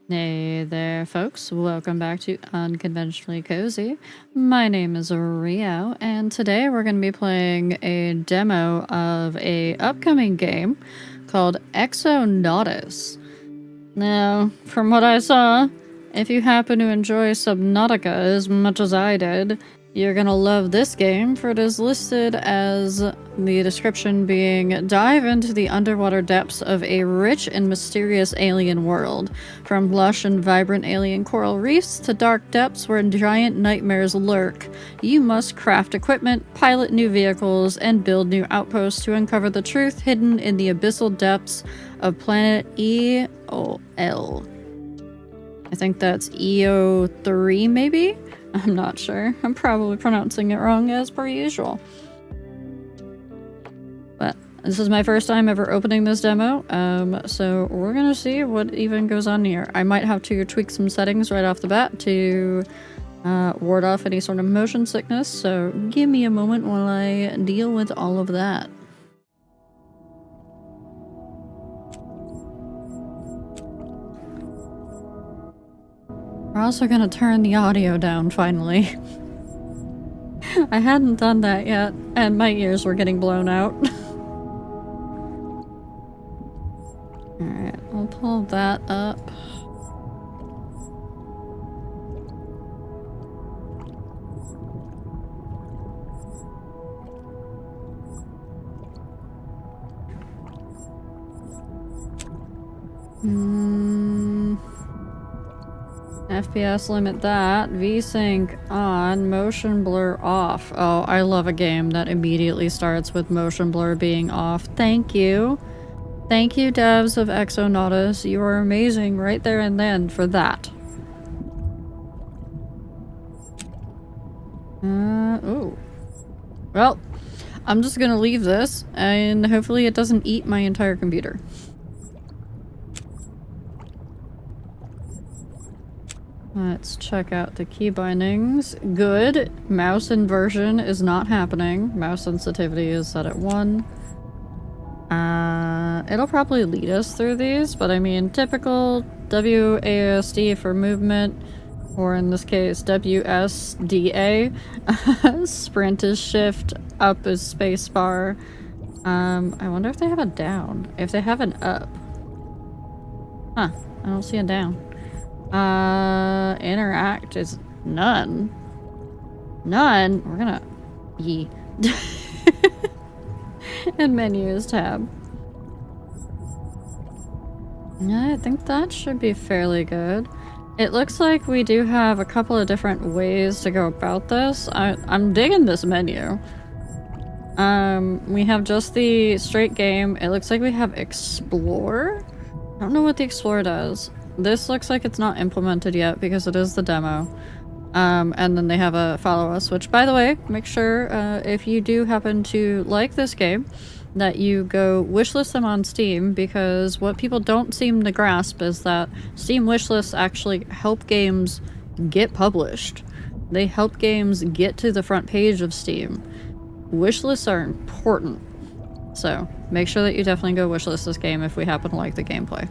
Hey there, folks. Welcome back to Unconventionally Cozy. My name is Rhiow, and today we're going to be playing a demo of a upcoming game called Exonautis. Now, from what I saw, if you happen to enjoy Subnautica as much as I did, you're gonna love this game, for it is listed as the description being dive into the underwater depths of a rich and mysterious alien world, from lush and vibrant alien coral reefs to dark depths where giant nightmares lurk. You must craft equipment, pilot new vehicles, and build new outposts to uncover the truth hidden in the abyssal depths of planet EOL. I think that's EO3, maybe? I'm not sure. I'm probably pronouncing it wrong as per usual. But this is my first time ever opening this demo, so we're gonna see what even goes on here. I might have to tweak some settings right off the bat to ward off any sort of motion sickness, so give me a moment while I deal with all of that. We're also gonna turn the audio down, finally. I hadn't done that yet, and my ears were getting blown out. Alright, I'll pull that up. FPS limit that, VSync on, motion blur off. Oh, I love a game that immediately starts with motion blur being off. Thank you. Thank you, devs of Exonautis. You are amazing right there and then for that. Ooh. Well, I'm just gonna leave this, and hopefully it doesn't eat my entire computer. Let's check out the key bindings. Good. Mouse inversion is not happening. Mouse sensitivity is set at 1. It'll probably lead us through these, but I mean, typical WASD for movement, or in this case, WSDA. Sprint is shift, up is spacebar. I wonder if they have a down. If they have an up. Huh, I don't see a down. Interact is none. None? We're gonna E. And menus tab. Yeah, I think that should be fairly good. It looks like we do have a couple of different ways to go about this. I'm digging this menu. We have just the straight game. It looks like we have explore. I don't know what the explore does. This looks like it's not implemented yet because it is the demo. And then they have a follow us, which, by the way, make sure if you do happen to like this game, that you go wishlist them on Steam, because what people don't seem to grasp is that Steam wishlists actually help games get published. They help games get to the front page of Steam. Wishlists are important. So make sure that you definitely go wishlist this game if we happen to like the gameplay.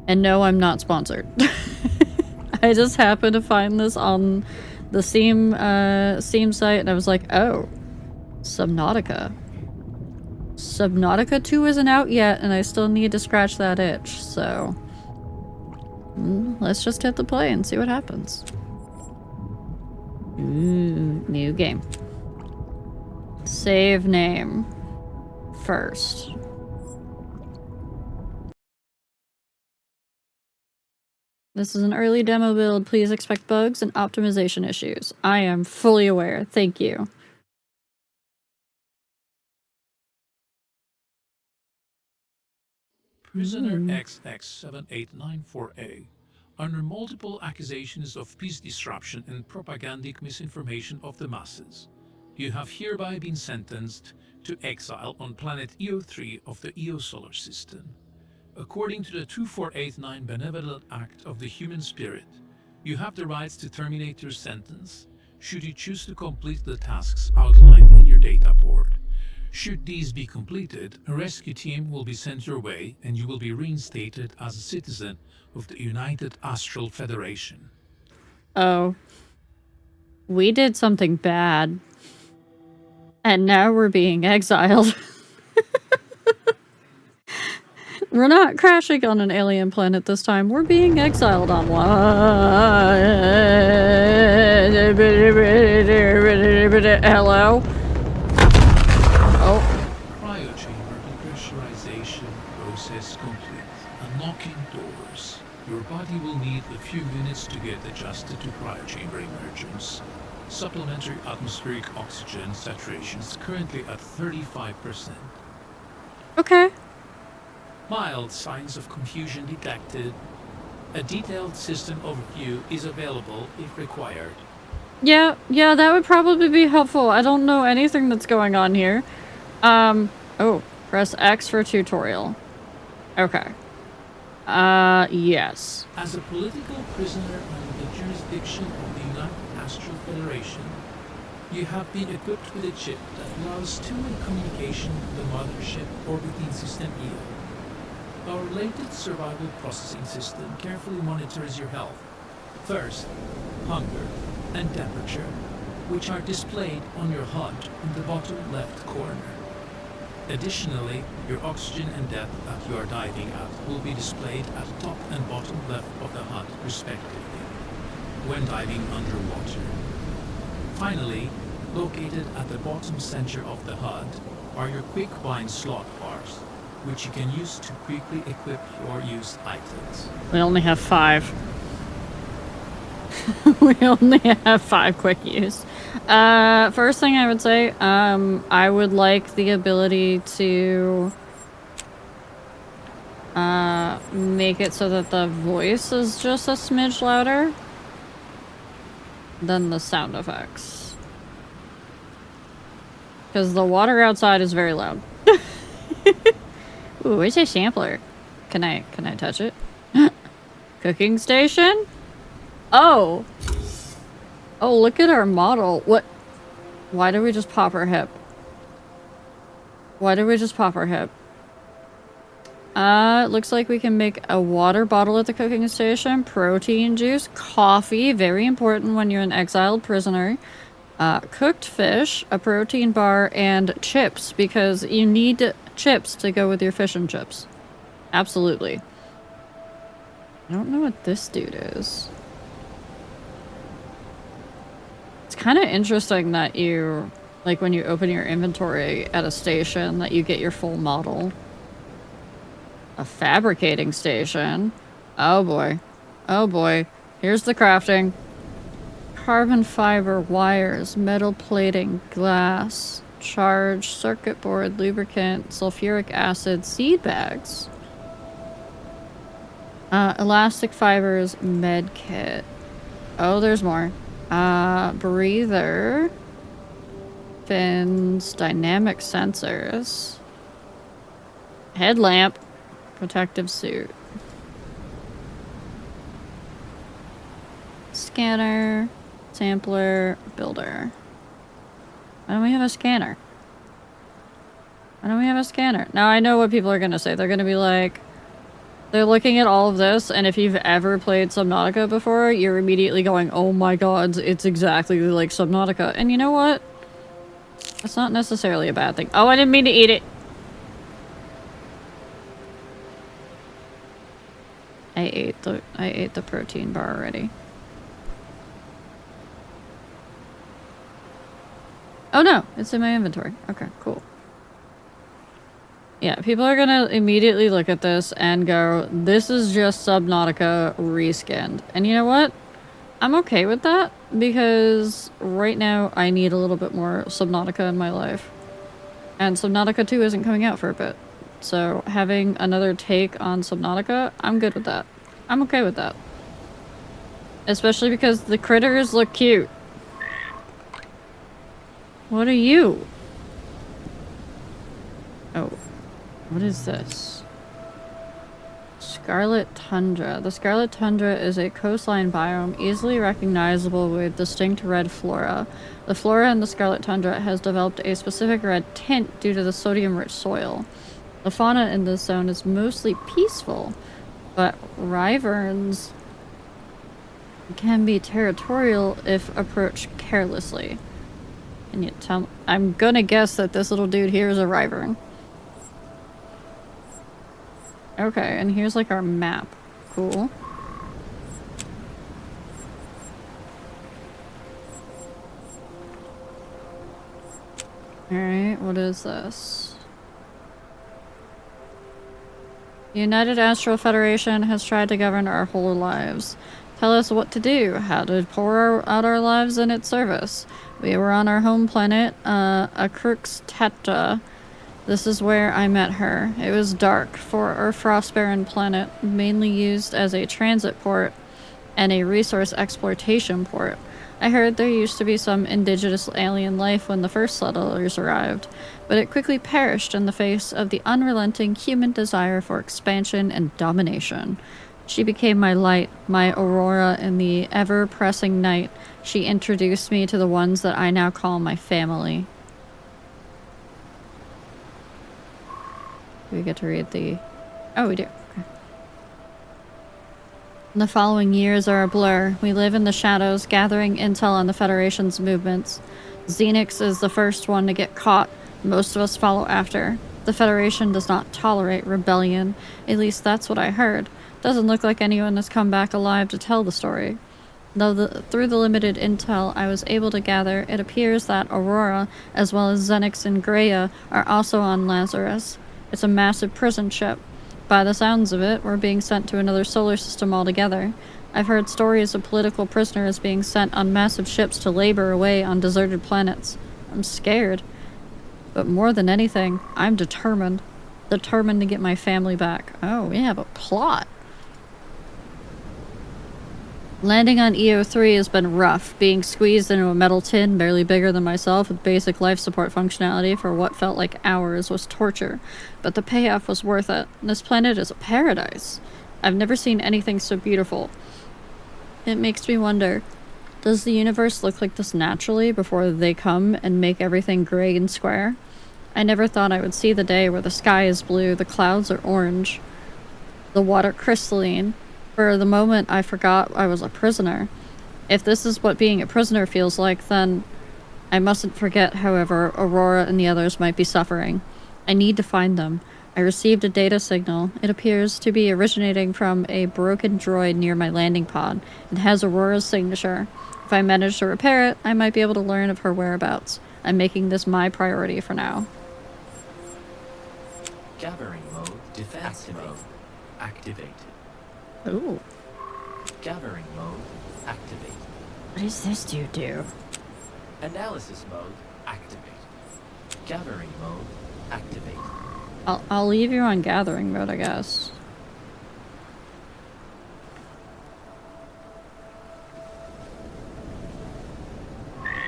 And no, I'm not sponsored. I just happened to find this on the Steam site, and I was like, oh, Subnautica. Subnautica 2 isn't out yet, and I still need to scratch that itch, so let's just hit the play and see what happens. Ooh, new game. Save name first. This is an early demo build. Please expect bugs and optimization issues. I am fully aware. Thank you. Prisoner XX7894A, under multiple accusations of peace disruption and propagandic misinformation of the masses, you have hereby been sentenced to exile on planet EO3 of the EO solar system. According to the 2489 Benevolent Act of the Human Spirit, you have the rights to terminate your sentence should you choose to complete the tasks outlined in your data board. Should these be completed, a rescue team will be sent your way and you will be reinstated as a citizen of the United Astral Federation. Oh. We did something bad. And now we're being exiled. We're not crashing on an alien planet this time. We're being exiled on one. Hello? Oh. Rhiow chamber depressurization process complete. Unlocking doors. Your body will need a few minutes to get adjusted to cryo chamber emergence. Supplementary atmospheric oxygen saturation is currently at 35%. Okay. Mild signs of confusion detected. A detailed system overview is available if required. Yeah, that would probably be helpful. I don't know anything that's going on here. Oh, press X for tutorial. Okay. Yes. As a political prisoner under the jurisdiction of the United Astral Federation, you have been equipped with a chip that allows two-way communication with the mothership orbiting System EO. Our related survival processing system carefully monitors your health. Thirst, hunger, and temperature, which are displayed on your HUD in the bottom left corner. Additionally, your oxygen and depth that you are diving at will be displayed at top and bottom left of the HUD respectively, when diving underwater. Finally, located at the bottom center of the HUD are your quick bind slot bars, which you can use to quickly equip your used items. We only have 5. We only have 5 quick use. First thing I would say, I would like the ability to make it so that the voice is just a smidge louder than the sound effects. Because the water outside is very loud. Ooh, where's a sampler? Can I touch it? Cooking station? Oh! Oh, look at our model. What? Why did we just pop our hip? Why did we just pop our hip? It looks like we can make a water bottle at the cooking station, protein juice, coffee, very important when you're an exiled prisoner, cooked fish, a protein bar, and chips, because you need chips to go with your fish and chips. Absolutely. I don't know what this dude is. It's kind of interesting that you, like when you open your inventory at a station, that you get your full model. A fabricating station. Oh boy. Oh boy. Here's the crafting. Carbon fiber wires, metal plating, glass, charge, circuit board, lubricant, sulfuric acid, seed bags. Elastic fibers, med kit. Oh, there's more. Breather. Fins, dynamic sensors. Headlamp. Protective suit. Scanner. Sampler. Builder. Why don't we have a scanner? Why don't we have a scanner? Now I know what people are gonna say. They're gonna be like, they're looking at all of this, and if you've ever played Subnautica before, you're immediately going, oh my god, it's exactly like Subnautica. And you know what? That's not necessarily a bad thing. Oh, I didn't mean to eat it. I ate the protein bar already. Oh no, it's in my inventory. Okay, cool. Yeah, people are gonna immediately look at this and go, this is just Subnautica reskinned. And you know what? I'm okay with that, because right now I need a little bit more Subnautica in my life. And Subnautica 2 isn't coming out for a bit. So having another take on Subnautica, I'm good with that. I'm okay with that. Especially because the critters look cute. What are you? Oh. What is this? Scarlet Tundra. The Scarlet Tundra is a coastline biome easily recognizable with distinct red flora. The flora in the Scarlet Tundra has developed a specific red tint due to the sodium-rich soil. The fauna in this zone is mostly peaceful, but wyverns can be territorial if approached carelessly. Can you tell me? I'm gonna guess that this little dude here is a wyvern. Okay, and here's like our map. Cool. Alright, what is this? The United Astral Federation has tried to govern our whole lives. Tell us what to do, how to pour out our lives in its service. We were on our home planet, Akrux Teta. This is where I met her. It was dark for our frost-barren planet, mainly used as a transit port and a resource exploitation port. I heard there used to be some indigenous alien life when the first settlers arrived, but it quickly perished in the face of the unrelenting human desire for expansion and domination. She became my light, my aurora in the ever-pressing night. She introduced me to the ones that I now call my family. Do we get to read the... Oh, we do. Okay. The following years are a blur. We live in the shadows, gathering intel on the Federation's movements. Xenix is the first one to get caught. Most of us follow after. The Federation does not tolerate rebellion. At least that's what I heard. Doesn't look like anyone has come back alive to tell the story. Though through the limited intel I was able to gather, it appears that Aurora, as well as Xenix and Rhiow, are also on Lazarus. It's a massive prison ship. By the sounds of it, we're being sent to another solar system altogether. I've heard stories of political prisoners being sent on massive ships to labor away on deserted planets. I'm scared. But more than anything, I'm determined. Determined to get my family back. Oh, we have a plot. Landing on EO3 has been rough, being squeezed into a metal tin barely bigger than myself with basic life support functionality for what felt like hours was torture. But the payoff was worth it. This planet is a paradise. I've never seen anything so beautiful. It makes me wonder, does the universe look like this naturally before they come and make everything gray and square? I never thought I would see the day where the sky is blue, the clouds are orange, the water crystalline. For the moment, I forgot I was a prisoner. If this is what being a prisoner feels like, then I mustn't forget, however, Aurora and the others might be suffering. I need to find them. I received a data signal. It appears to be originating from a broken droid near my landing pod. It has Aurora's signature. If I manage to repair it, I might be able to learn of her whereabouts. I'm making this my priority for now. Gathering mode defense mode activated. Ooh. Gathering mode activated. What does this dude do? Analysis mode activated. Gathering mode activated. I'll leave you on gathering mode, I guess.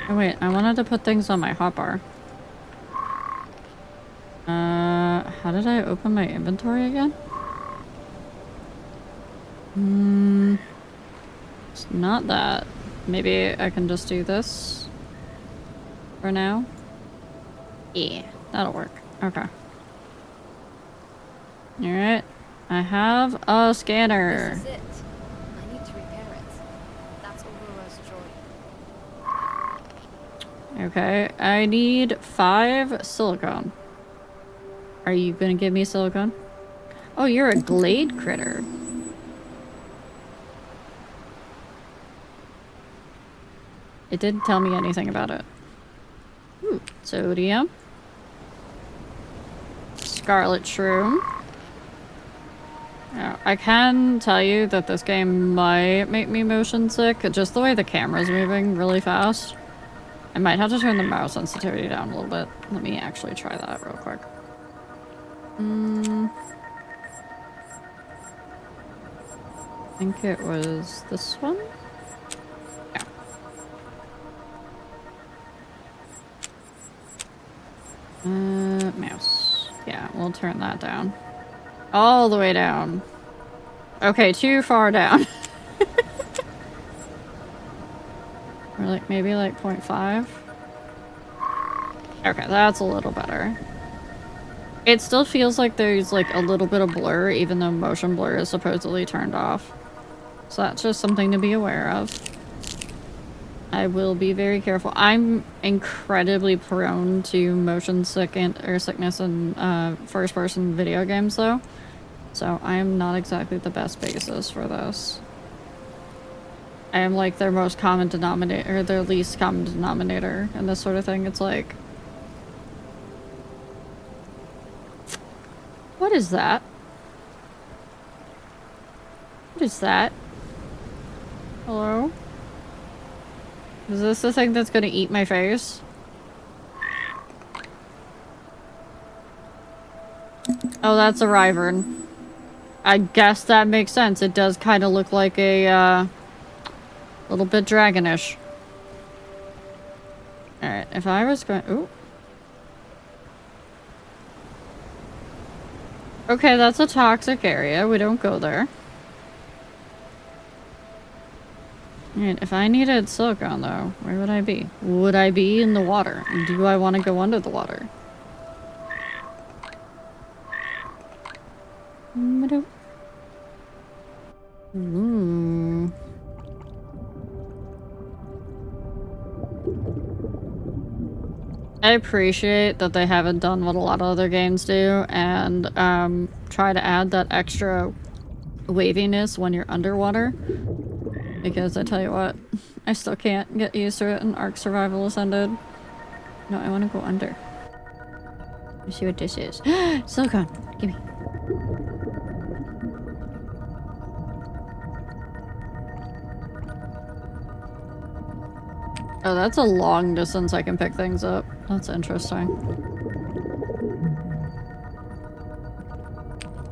Oh wait, I wanted to put things on my hotbar. How did I open my inventory again? It's not that. Maybe I can just do this for now. Yeah, that'll work. Okay. Alright. I have a scanner. This is it. I need to repair it. That's Aurora's droid. Okay, I need 5 silicone. Are you gonna give me silicone? Oh, you're a glade critter. It didn't tell me anything about it. Ooh, sodium. Scarlet shroom. Now, I can tell you that this game might make me motion sick. Just the way the camera's moving really fast. I might have to turn the mouse sensitivity down a little bit. Let me actually try that real quick. I think it was this one. Mouse. Yeah, we'll turn that down. All the way down. Okay, too far down. Or like maybe like 0.5. Okay, that's a little better. It still feels like there's like a little bit of blur, even though motion blur is supposedly turned off. So that's just something to be aware of. I will be very careful. I'm incredibly prone to motion sickness in first-person video games, though. So I am not exactly the best basis for this. I am like their most common denominator, or their least common denominator, and this sort of thing. It's like, what is that? What is that? Hello? Is this the thing that's gonna eat my face? Oh, that's a wyvern. I guess that makes sense. It does kind of look like a, little bit dragonish. Alright, if I was going- ooh. Okay, that's a toxic area. We don't go there. Alright, if I needed silicone, though, where would I be? Would I be in the water? Do I want to go under the water? Ooh. I appreciate that they haven't done what a lot of other games do and try to add that extra waviness when you're underwater. Because I tell you what, I still can't get used to it in Ark Survival Ascended. No, I want to go under. Let me see what this is. Silicone! Gimme. Oh, that's a long distance I can pick things up. That's interesting.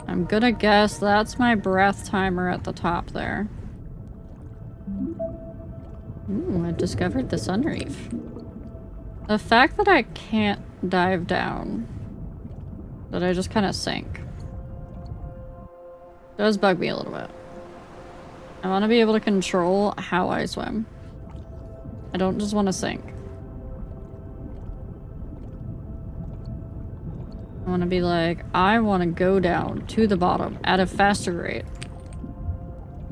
I'm gonna guess that's my breath timer at the top there. Ooh, I discovered the sunreef. The fact that I can't dive down, that I just kind of sink, does bug me a little bit. I want to be able to control how I swim. I don't just want to sink. I want to be like, I want to go down to the bottom at a faster rate.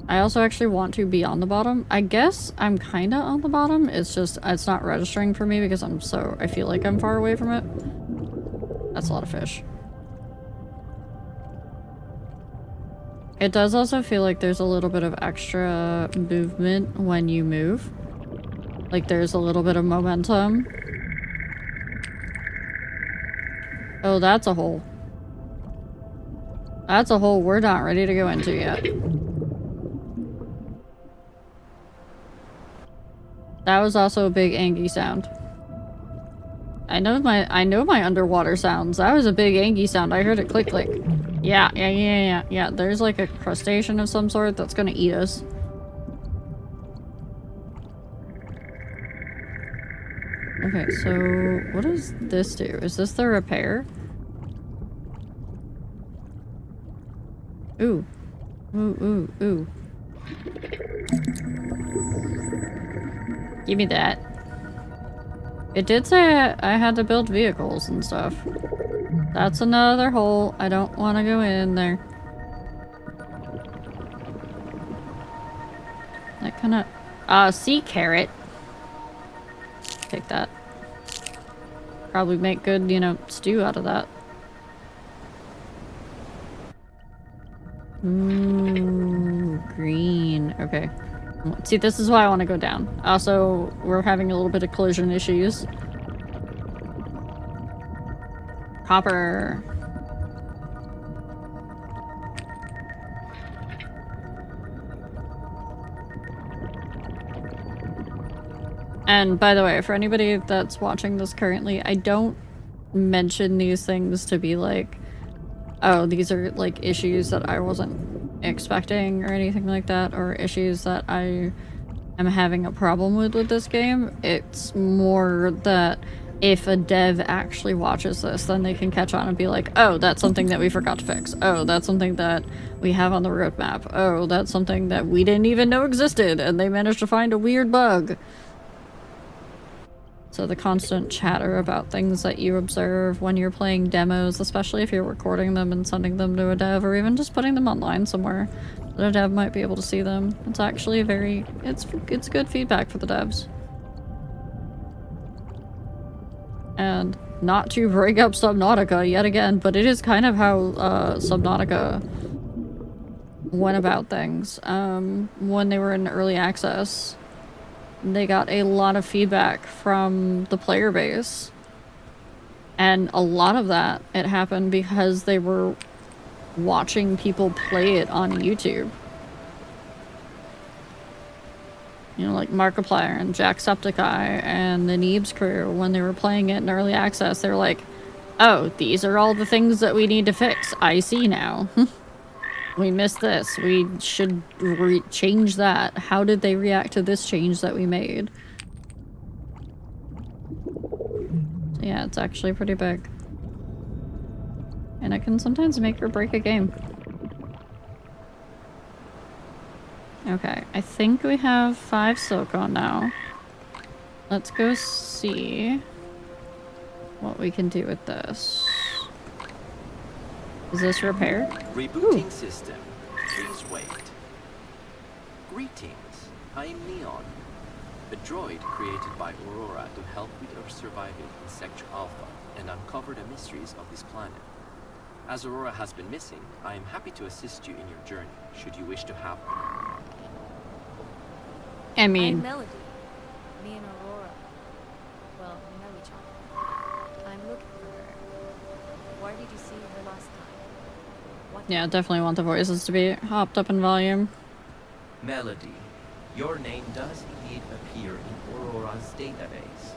I also actually want to be on the bottom. I guess I'm kind of on the bottom. It's just, it's not registering for me because I feel like I'm far away from it. That's a lot of fish. It does also feel like there's a little bit of extra movement when you move. Like there's a little bit of momentum. Oh, that's a hole. That's a hole we're not ready to go into yet. That was also a big Angie sound. I know my underwater sounds. That was a big Angie sound. I heard it click click. Yeah. There's like a crustacean of some sort that's gonna eat us. Okay, so what does this do? Is this the repair? Ooh. Ooh. Give me that. It did say I had to build vehicles and stuff. That's another hole. I don't want to go in there. That kind of... sea carrot. Take that. Probably make good, you know, stew out of that. Ooh, green. Okay. See, this is why I want to go down. Also, we're having a little bit of collision issues. Copper. And by the way, for anybody that's watching this currently, I don't mention these things to be like, oh, these are like issues that I wasn't expecting or anything like that, or issues that I am having a problem with this game. It's more that if a dev actually watches this, then they can catch on and be like, oh, that's something that we forgot to fix. Oh, that's something that we have on the roadmap. Oh, that's something that we didn't even know existed, and they managed to find a weird bug. So the constant chatter about things that you observe when you're playing demos, especially if you're recording them and sending them to a dev, or even just putting them online somewhere that a dev might be able to see them. It's actually it's good feedback for the devs. And not to bring up Subnautica yet again, but it is kind of how Subnautica went about things. When they were in early access, they got a lot of feedback from the player base. And a lot of that, it happened because they were watching people play it on YouTube. You know, like Markiplier and Jacksepticeye and the Neebs crew, when they were playing it in early access, they were like, oh, these are all the things that we need to fix. I see now. We missed this. We should change that. How did they react to this change that we made? So yeah, it's actually pretty big. And it can sometimes make or break a game. Okay, I think we have 5 silicone now. Let's go see what we can do with this. Is this repair? Rebooting system. Please wait. Greetings. I am Neon, a droid created by Aurora to help with our surviving in Sector Alpha and uncover the mysteries of this planet. As Aurora has been missing, I am happy to assist you in your journey, should you wish to have one. I mean... I'm Melody. Me and Aurora. Well, we know each other. I'm looking for her. Where did you see her last time? What Yeah, definitely want the voices to be hopped up in volume. Melody, your name does indeed appear in Aurora's database.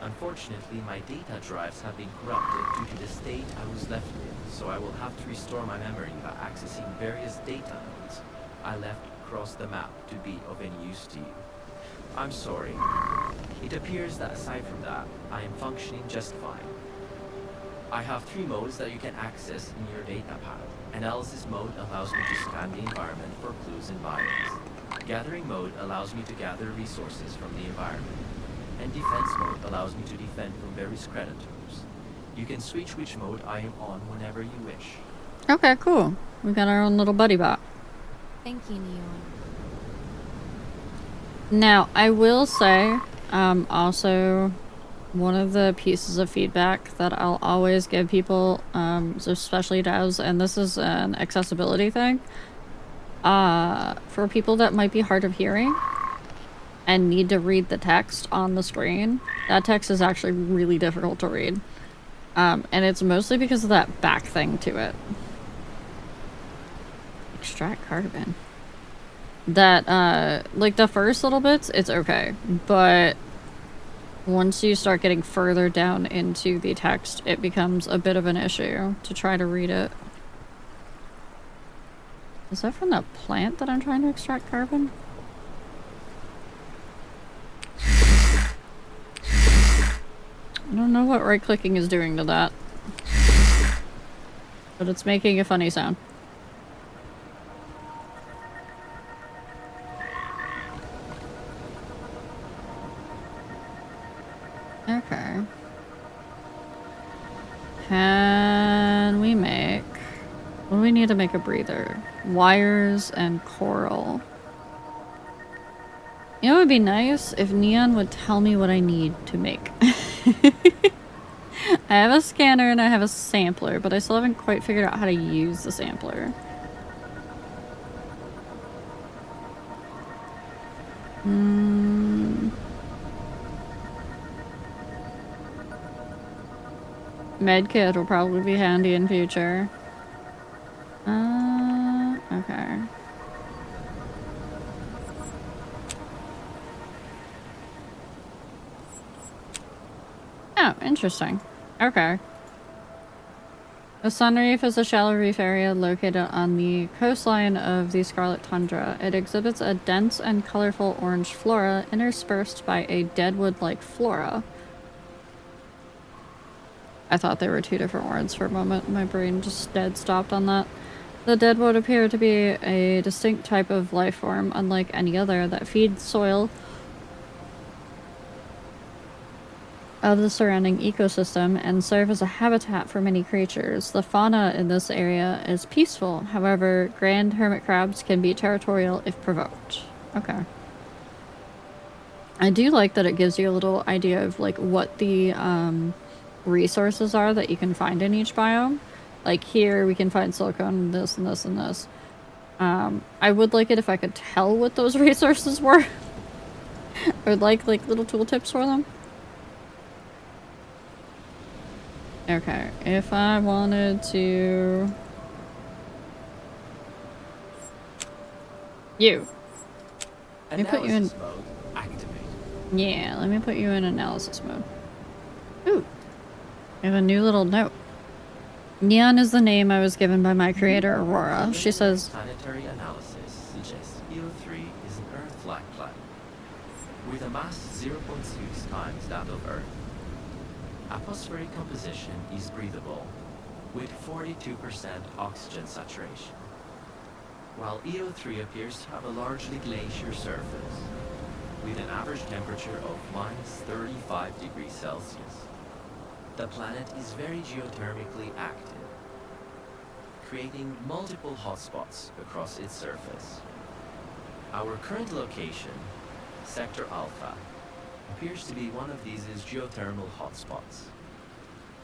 Unfortunately, my data drives have been corrupted due to the state I was left in, so I will have to restore my memory by accessing various data nodes I left across the map to be of any use to you. I'm sorry. It appears that aside from that, I am functioning just fine. I have 3 modes that you can access in your data pad. Analysis mode allows me to scan the environment for clues and biomes. Gathering mode allows me to gather resources from the environment. And defense mode allows me to defend from various predators. You can switch which mode I am on whenever you wish. Okay, cool. We got our own little buddy bot. Thank you, Neon. Now, I will say, also, one of the pieces of feedback that I'll always give people, so especially devs, and this is an accessibility thing, for people that might be hard of hearing and need to read the text on the screen, that text is actually really difficult to read. And it's mostly because of that back thing to it. Extract carbon. That, like the first little bits, it's okay. But once you start getting further down into the text, it becomes a bit of an issue to try to read it. Is that from the plant that I'm trying to extract carbon? I don't know what right-clicking is doing to that. But it's making a funny sound. Okay. Can we make... What do we need to make a breather? Wires and coral. You know what would be nice? If Neon would tell me what I need to make. I have a scanner and I have a sampler, but I still haven't quite figured out how to use the sampler. Medkit will probably be handy in future. Okay. Oh, interesting. Okay. The Sun Reef is a shallow reef area located on the coastline of the Scarlet Tundra. It exhibits a dense and colorful orange flora interspersed by a deadwood-like flora. I thought they were two different words for a moment. My brain just dead stopped on that. The dead would appear to be a distinct type of life form, unlike any other, that feeds soil of the surrounding ecosystem and serve as a habitat for many creatures. The fauna in this area is peaceful. However, grand hermit crabs can be territorial if provoked. Okay. I do like that it gives you a little idea of like what the resources are that you can find in each biome. Like here we can find silicone, this and this and this. I would like it if I could tell what those resources were. I would like little tooltips for them. Okay, if I wanted to... You. Let me put you in... Analysis mode activate. Yeah, let me put you in analysis mode. Ooh. I have a new little note. Neon is the name I was given by my creator, Aurora. She says... Planetary analysis suggests EO3 is an Earth-like planet, with a mass 0.6 times that of Earth. Atmospheric composition is breathable, with 42% oxygen saturation, while EO3 appears to have a largely glacier surface, with an average temperature of minus 35 degrees Celsius. The planet is very geothermically active, creating multiple hotspots across its surface. Our current location, Sector Alpha, appears to be one of these geothermal hotspots.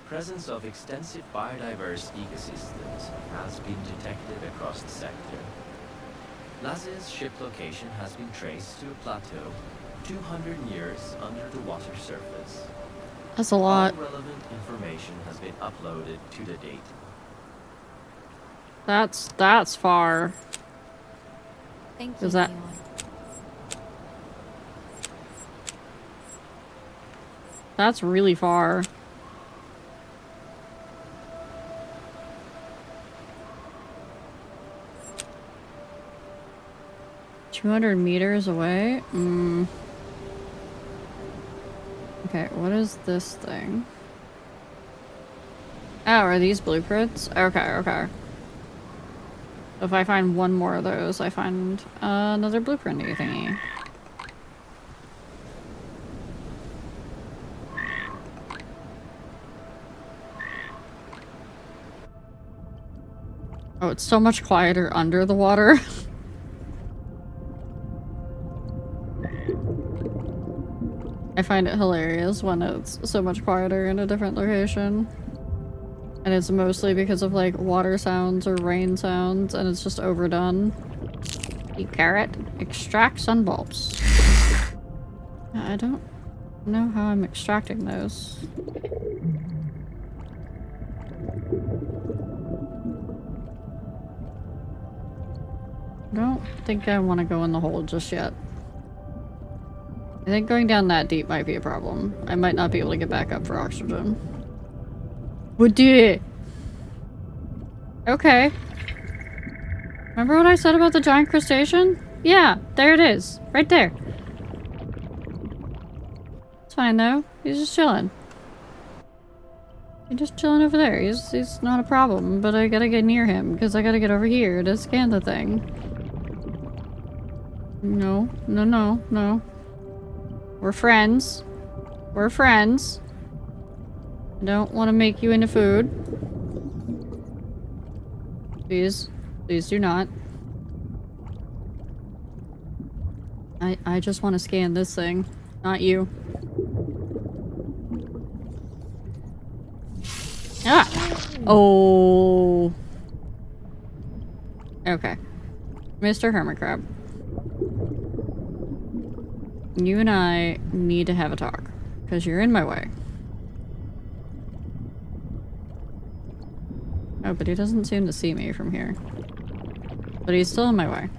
Presence of extensive biodiverse ecosystems has been detected across the sector. Laz's ship location has been traced to a plateau 200 years under the water surface. That's a lot. All relevant information has been uploaded to the data. That's far. Thank you, Is that... Neon. That's really far. "200 meters away? Okay, what is this thing? Oh, are these blueprints? Okay, okay. If I find one more of those, I find another blueprinty thingy. Oh, it's so much quieter under the water. I find it hilarious when it's so much quieter in a different location. And it's mostly because of like water sounds or rain sounds, and it's just overdone. You carrot, extract sun bulbs. I don't know how I'm extracting those. I don't think I want to go in the hole just yet. I think going down that deep might be a problem. I might not be able to get back up for oxygen. Would do. Okay. Remember what I said about the giant crustacean? Yeah, there it is. Right there. It's fine though. He's just chilling. He's just chilling over there. He's not a problem, but I gotta get near him because I gotta get over here to scan the thing. No, no, no, no. We're friends. We're friends. I don't want to make you into food. Please. Please do not. I just want to scan this thing, not you. Ah! Oh. Okay. Mr. Hermit Crab. You and I need to have a talk, because you're in my way. Oh, but he doesn't seem to see me from here. But he's still in my way.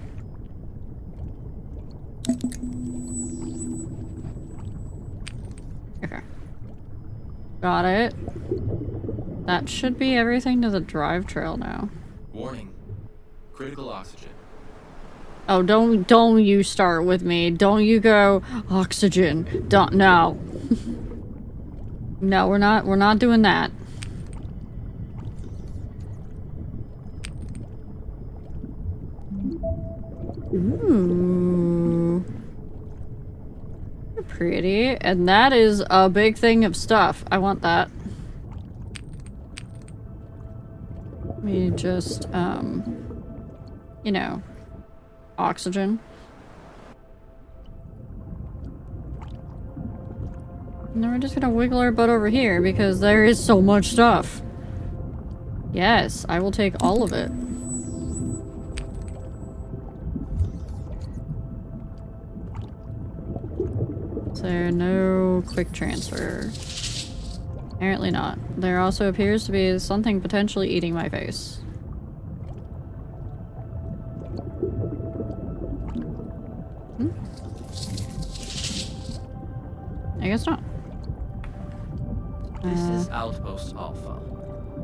Okay. Got it. That should be everything to the drive trail now. Warning. Critical oxygen. Oh, don't you start with me. Don't you go, oxygen. No. No, we're not doing that. Ooh. Pretty. And that is a big thing of stuff. I want that. Let me just, you know, oxygen. And then we're just gonna wiggle our butt over here because there is so much stuff. Yes, I will take all of it. Is there no quick transfer? Apparently not. There also appears to be something potentially eating my face. I guess not. This is Outpost Alpha.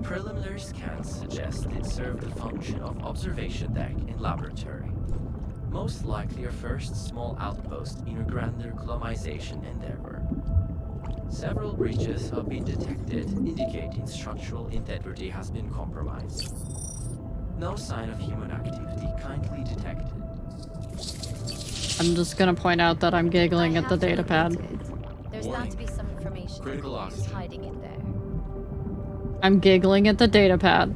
Preliminary scans suggest it served the function of observation deck in laboratory. Most likely a first small outpost in a grander colonization endeavor. Several breaches have been detected, indicating structural integrity has been compromised. No sign of human activity kindly detected. I'm just gonna point out that I'm giggling at the data pad. There's bound to be some information Critical oxygen. hiding in there. I'm giggling at the data pad.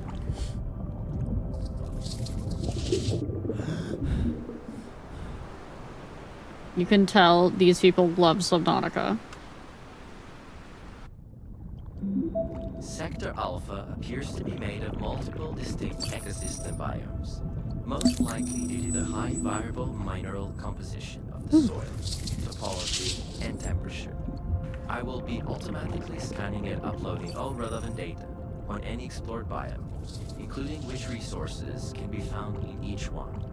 You can tell these people love Subnautica. Sector Alpha appears to be made of multiple distinct ecosystem biomes, most likely due to the high variable mineral composition of the soil, topology, and temperature. I will be automatically scanning and uploading all relevant data on any explored biome, including which resources can be found in each one.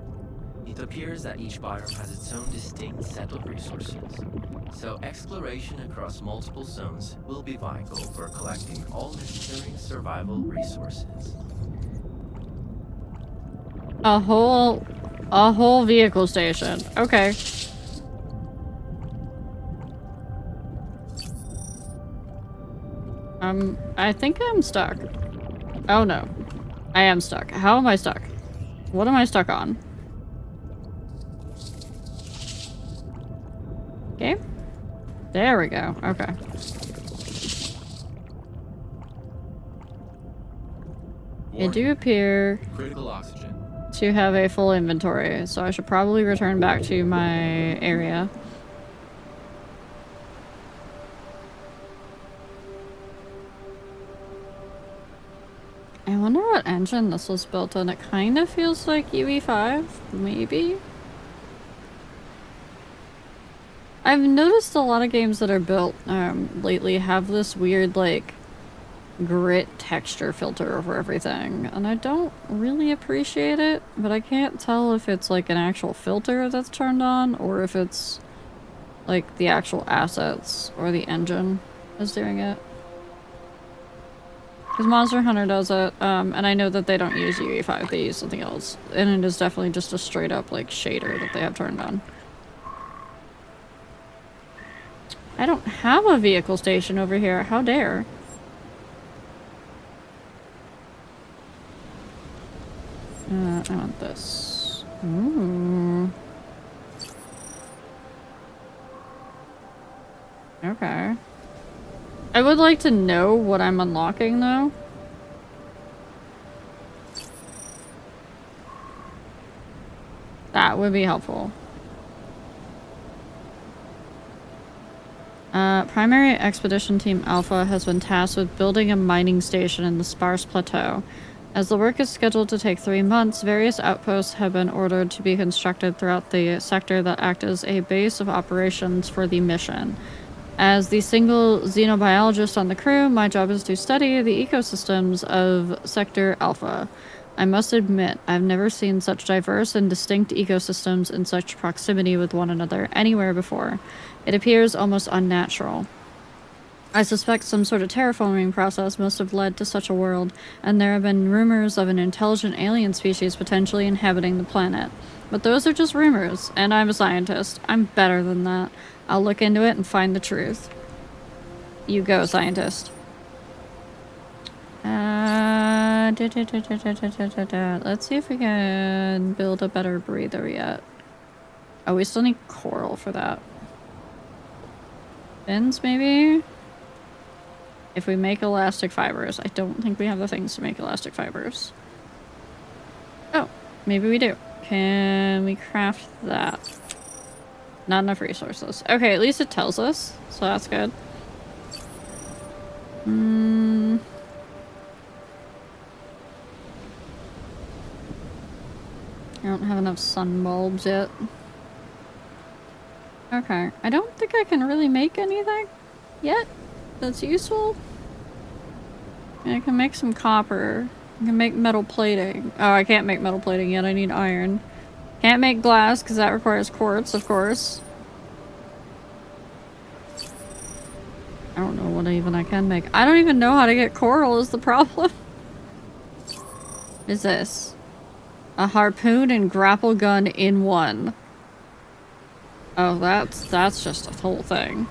It appears that each biome has its own distinct set of resources, so exploration across multiple zones will be vital for collecting all necessary survival resources. A whole vehicle station. Okay. I think I'm stuck. Oh no. I am stuck. How am I stuck? What am I stuck on? Okay. There we go. Okay. They do appear Critical oxygen. to have a full inventory, so I should probably return back to my area. I wonder what engine this was built on. It kind of feels like UE5, maybe? I've noticed a lot of games that are built lately have this weird, like, grit texture filter over everything, and I don't really appreciate it, but I can't tell if it's, like, an actual filter that's turned on, or if it's, like, the actual assets or the engine is doing it. Because Monster Hunter does it, and I know that they don't use UE5, they use something else. And it is definitely just a straight up, like, shader that they have turned on. I don't have a vehicle station over here, how dare. I want this. Ooh. Okay. I would like to know what I'm unlocking, though. That would be helpful. Primary Expedition Team Alpha has been tasked with building a mining station in the Sparse Plateau. As the work is scheduled to take 3 months, various outposts have been ordered to be constructed throughout the sector that act as a base of operations for the mission. As the single xenobiologist on the crew, my job is to study the ecosystems of Sector Alpha. I must admit, I've never seen such diverse and distinct ecosystems in such proximity with one another anywhere before. It appears almost unnatural. I suspect some sort of terraforming process must have led to such a world, and there have been rumors of an intelligent alien species potentially inhabiting the planet. But those are just rumors, and I'm a scientist. I'm better than that. I'll look into it and find the truth. You go, scientist. Let's see if we can build a better breather yet. Oh, we still need coral for that. Fins, maybe? If we make elastic fibers. I don't think we have the things to make elastic fibers. Oh, maybe we do. Can we craft that? Not enough resources. Okay, at least it tells us, so that's good. I don't have enough sun bulbs yet. Okay, I don't think I can really make anything yet that's useful. I can make some copper. I can make metal plating. Oh, I can't make metal plating yet. I need iron. Can't make glass because that requires quartz, of course. I don't know what even I can make. I don't even know how to get coral is the problem. What is this? A harpoon and grapple gun in one. Oh, that's just a whole thing.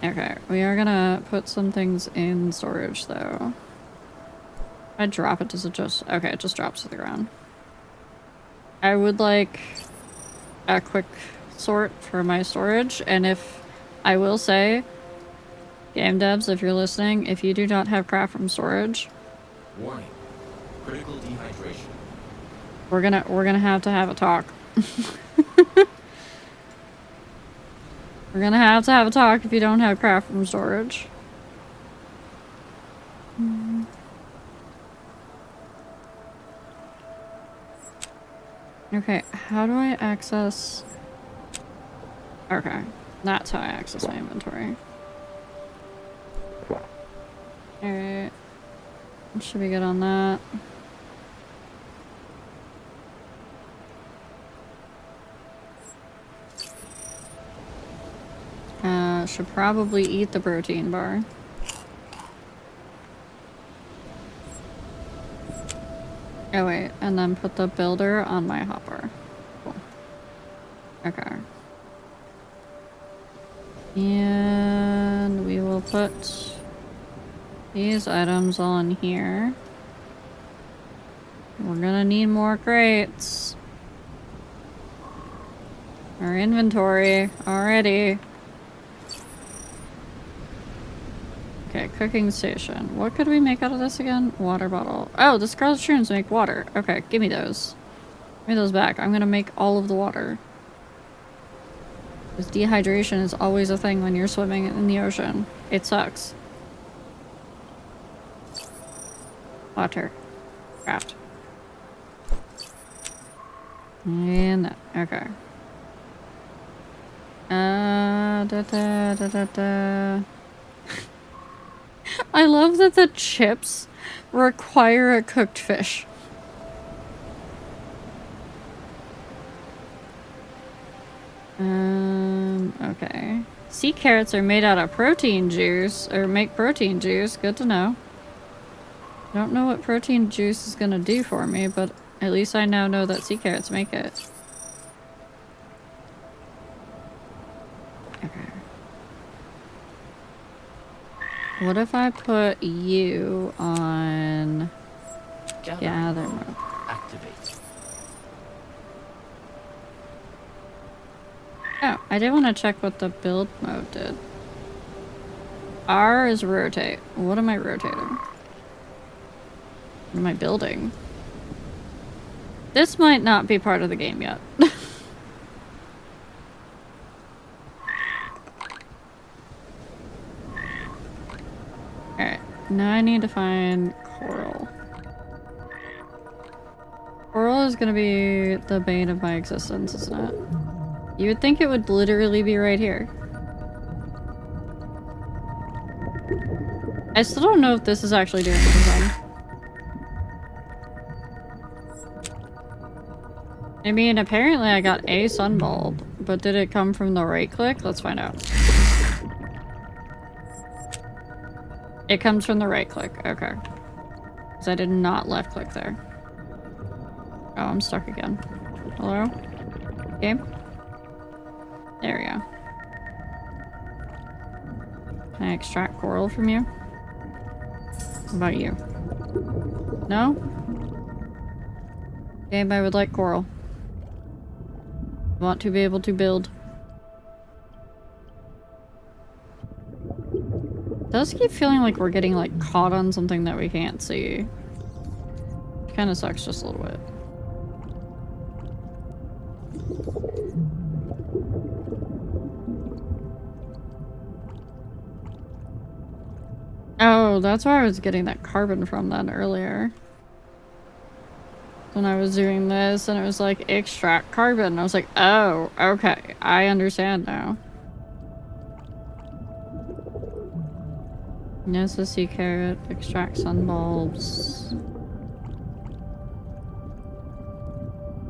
Okay, we are gonna put some things in storage though. If I drop it, does it just... Okay, it just drops to the ground. I would like a quick sort for my storage, and if... I will say, game devs, if you're listening, if you do not have craft from storage... Warning. Critical dehydration. We're gonna have to have a talk. We're gonna have to have a talk if you don't have craft from storage. Okay, how do I access... Okay, that's how I access my inventory. Alright. Should be good on that. Should probably eat the protein bar. Oh wait, and then put the builder on my hopper. Cool. Okay. And we will put these items on here. We're gonna need more crates. Our inventory already. Okay, cooking station. What could we make out of this again? Water bottle. Oh, the scarlet shrooms make water. Okay, give me those. Give me those back. I'm gonna make all of the water. Because dehydration is always a thing when you're swimming in the ocean. It sucks. Water. Craft. And that. Okay. I love that the chips require a cooked fish. Okay. Sea carrots are made out of protein juice, or make protein juice. Good to know. I don't know what protein juice is gonna do for me, but at least I now know that sea carrots make it. Okay. What if I put you on gather mode? Activate. Oh, I did want to check what the build mode did. R is rotate. What am I rotating? What am I building? This might not be part of the game yet. Alright, now I need to find coral. Coral is gonna be the bane of my existence, isn't it? You would think it would literally be right here. I still don't know if this is actually doing anything. I mean, apparently I got a sun bulb, but did it come from the right click? Let's find out. It comes from the right click, okay. Because I did not left click there. Oh, I'm stuck again. Hello? Game? There we go. Can I extract coral from you? What about you? No? Game, I would like coral. Want to be able to build. It does keep feeling like we're getting like caught on something that we can't see. Kind of sucks just a little bit. Oh, that's where I was getting that carbon from then earlier. When I was doing this and it was like extract carbon. I was like, oh, okay. I understand now. Yes, a sea carrot, extract sun bulbs.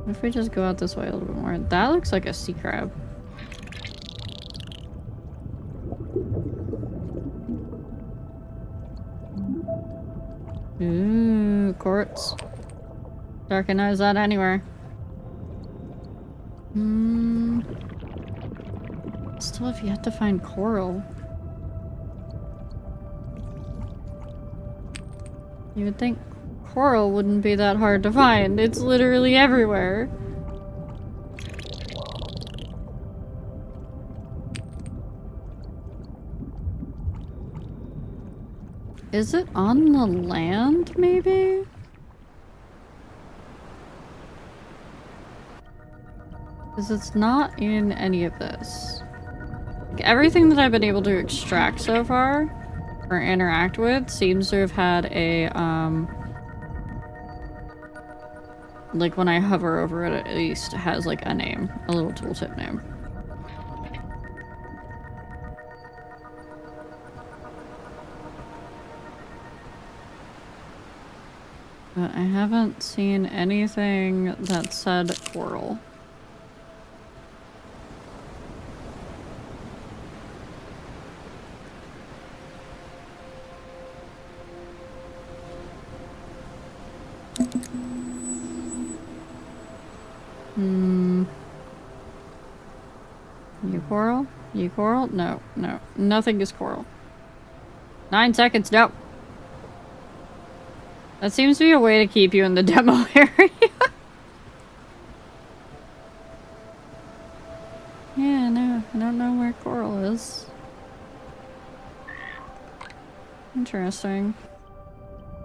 What if we just go out this way a little bit more? That looks like a sea crab. Ooh, quartz. Recognize that anywhere. Still have yet to find coral. You would think coral wouldn't be that hard to find. It's literally everywhere. Is it on the land, maybe? Because it's not in any of this. Like, everything that I've been able to extract so far, or interact with, seems to have had a, like when I hover over it, at least it has like a name, a little tooltip name. But I haven't seen anything that said coral. You coral? You coral? No, no. Nothing is coral. 9 seconds, no. That seems to be a way to keep you in the demo area. Yeah, no. I don't know where coral is. Interesting.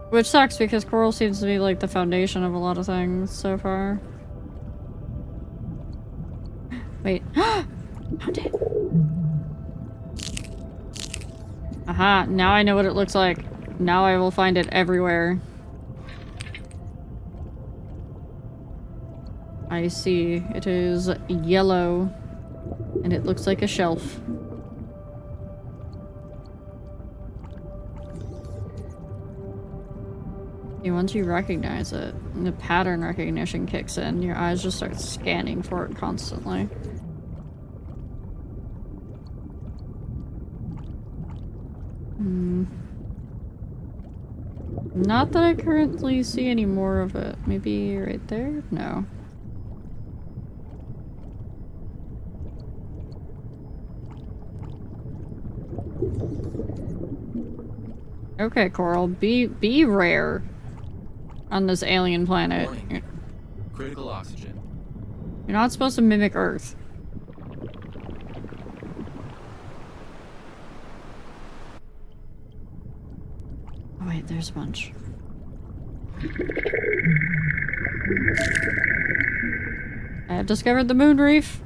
Which sucks because coral seems to be like the foundation of a lot of things so far. Wait. Found it. Aha, now I know what it looks like. Now I will find it everywhere. I see. It is yellow. And it looks like a shelf. And once you recognize it, and the pattern recognition kicks in, your eyes just start scanning for it constantly. Not that I currently see any more of it. Maybe right there? No. Okay, Coral, be rare on this alien planet. Warning. Critical oxygen. You're not supposed to mimic Earth. Oh wait, there's a bunch. I have discovered the moon reef.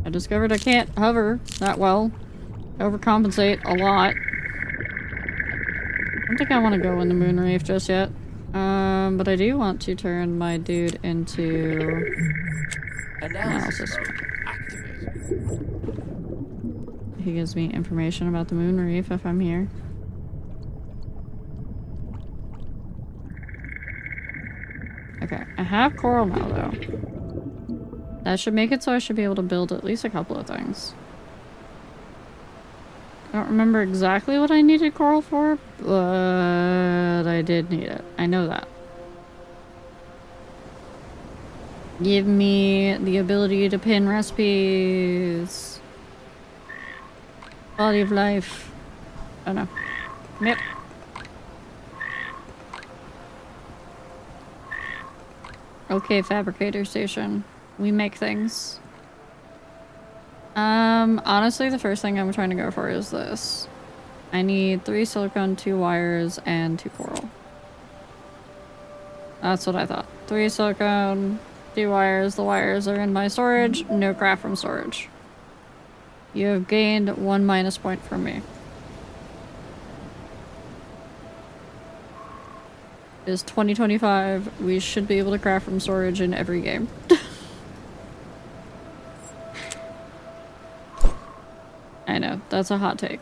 I discovered I can't hover that well. Overcompensate a lot. I don't think I want to go in the moon reef just yet. But I do want to turn my dude into analysis. Activated. He gives me information about the moon reef if I'm here. Okay, I have coral now though. That should make it so I should be able to build at least a couple of things. I don't remember exactly what I needed coral for, but I did need it. I know that. Give me the ability to pin recipes. Quality of life. Oh no. Yep. Okay, fabricator station. We make things. Honestly, the first thing I'm trying to go for is this. I need 3 silicone, 2 wires, and 2 coral. That's what I thought. 3 silicone, 2 wires. The wires are in my storage. No crap from storage. You have gained 1 minus point from me. It's 2025. We should be able to craft from storage in every game. I know, that's a hot take.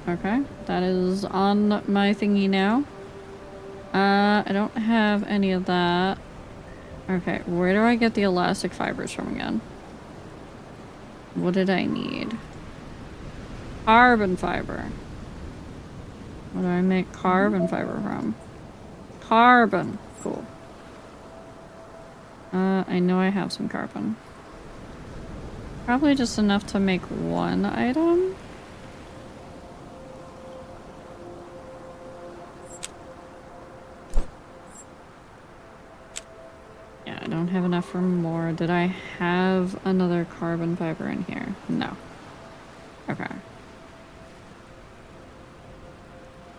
Okay. That is on my thingy now. I don't have any of that. Okay, where do I get the elastic fibers from again? What did I need? Carbon fiber. What do I make carbon fiber from? Carbon. Cool. I know I have some carbon. Probably just enough to make 1 item. Yeah, I don't have enough for more. Did I have another carbon fiber in here? No. Okay.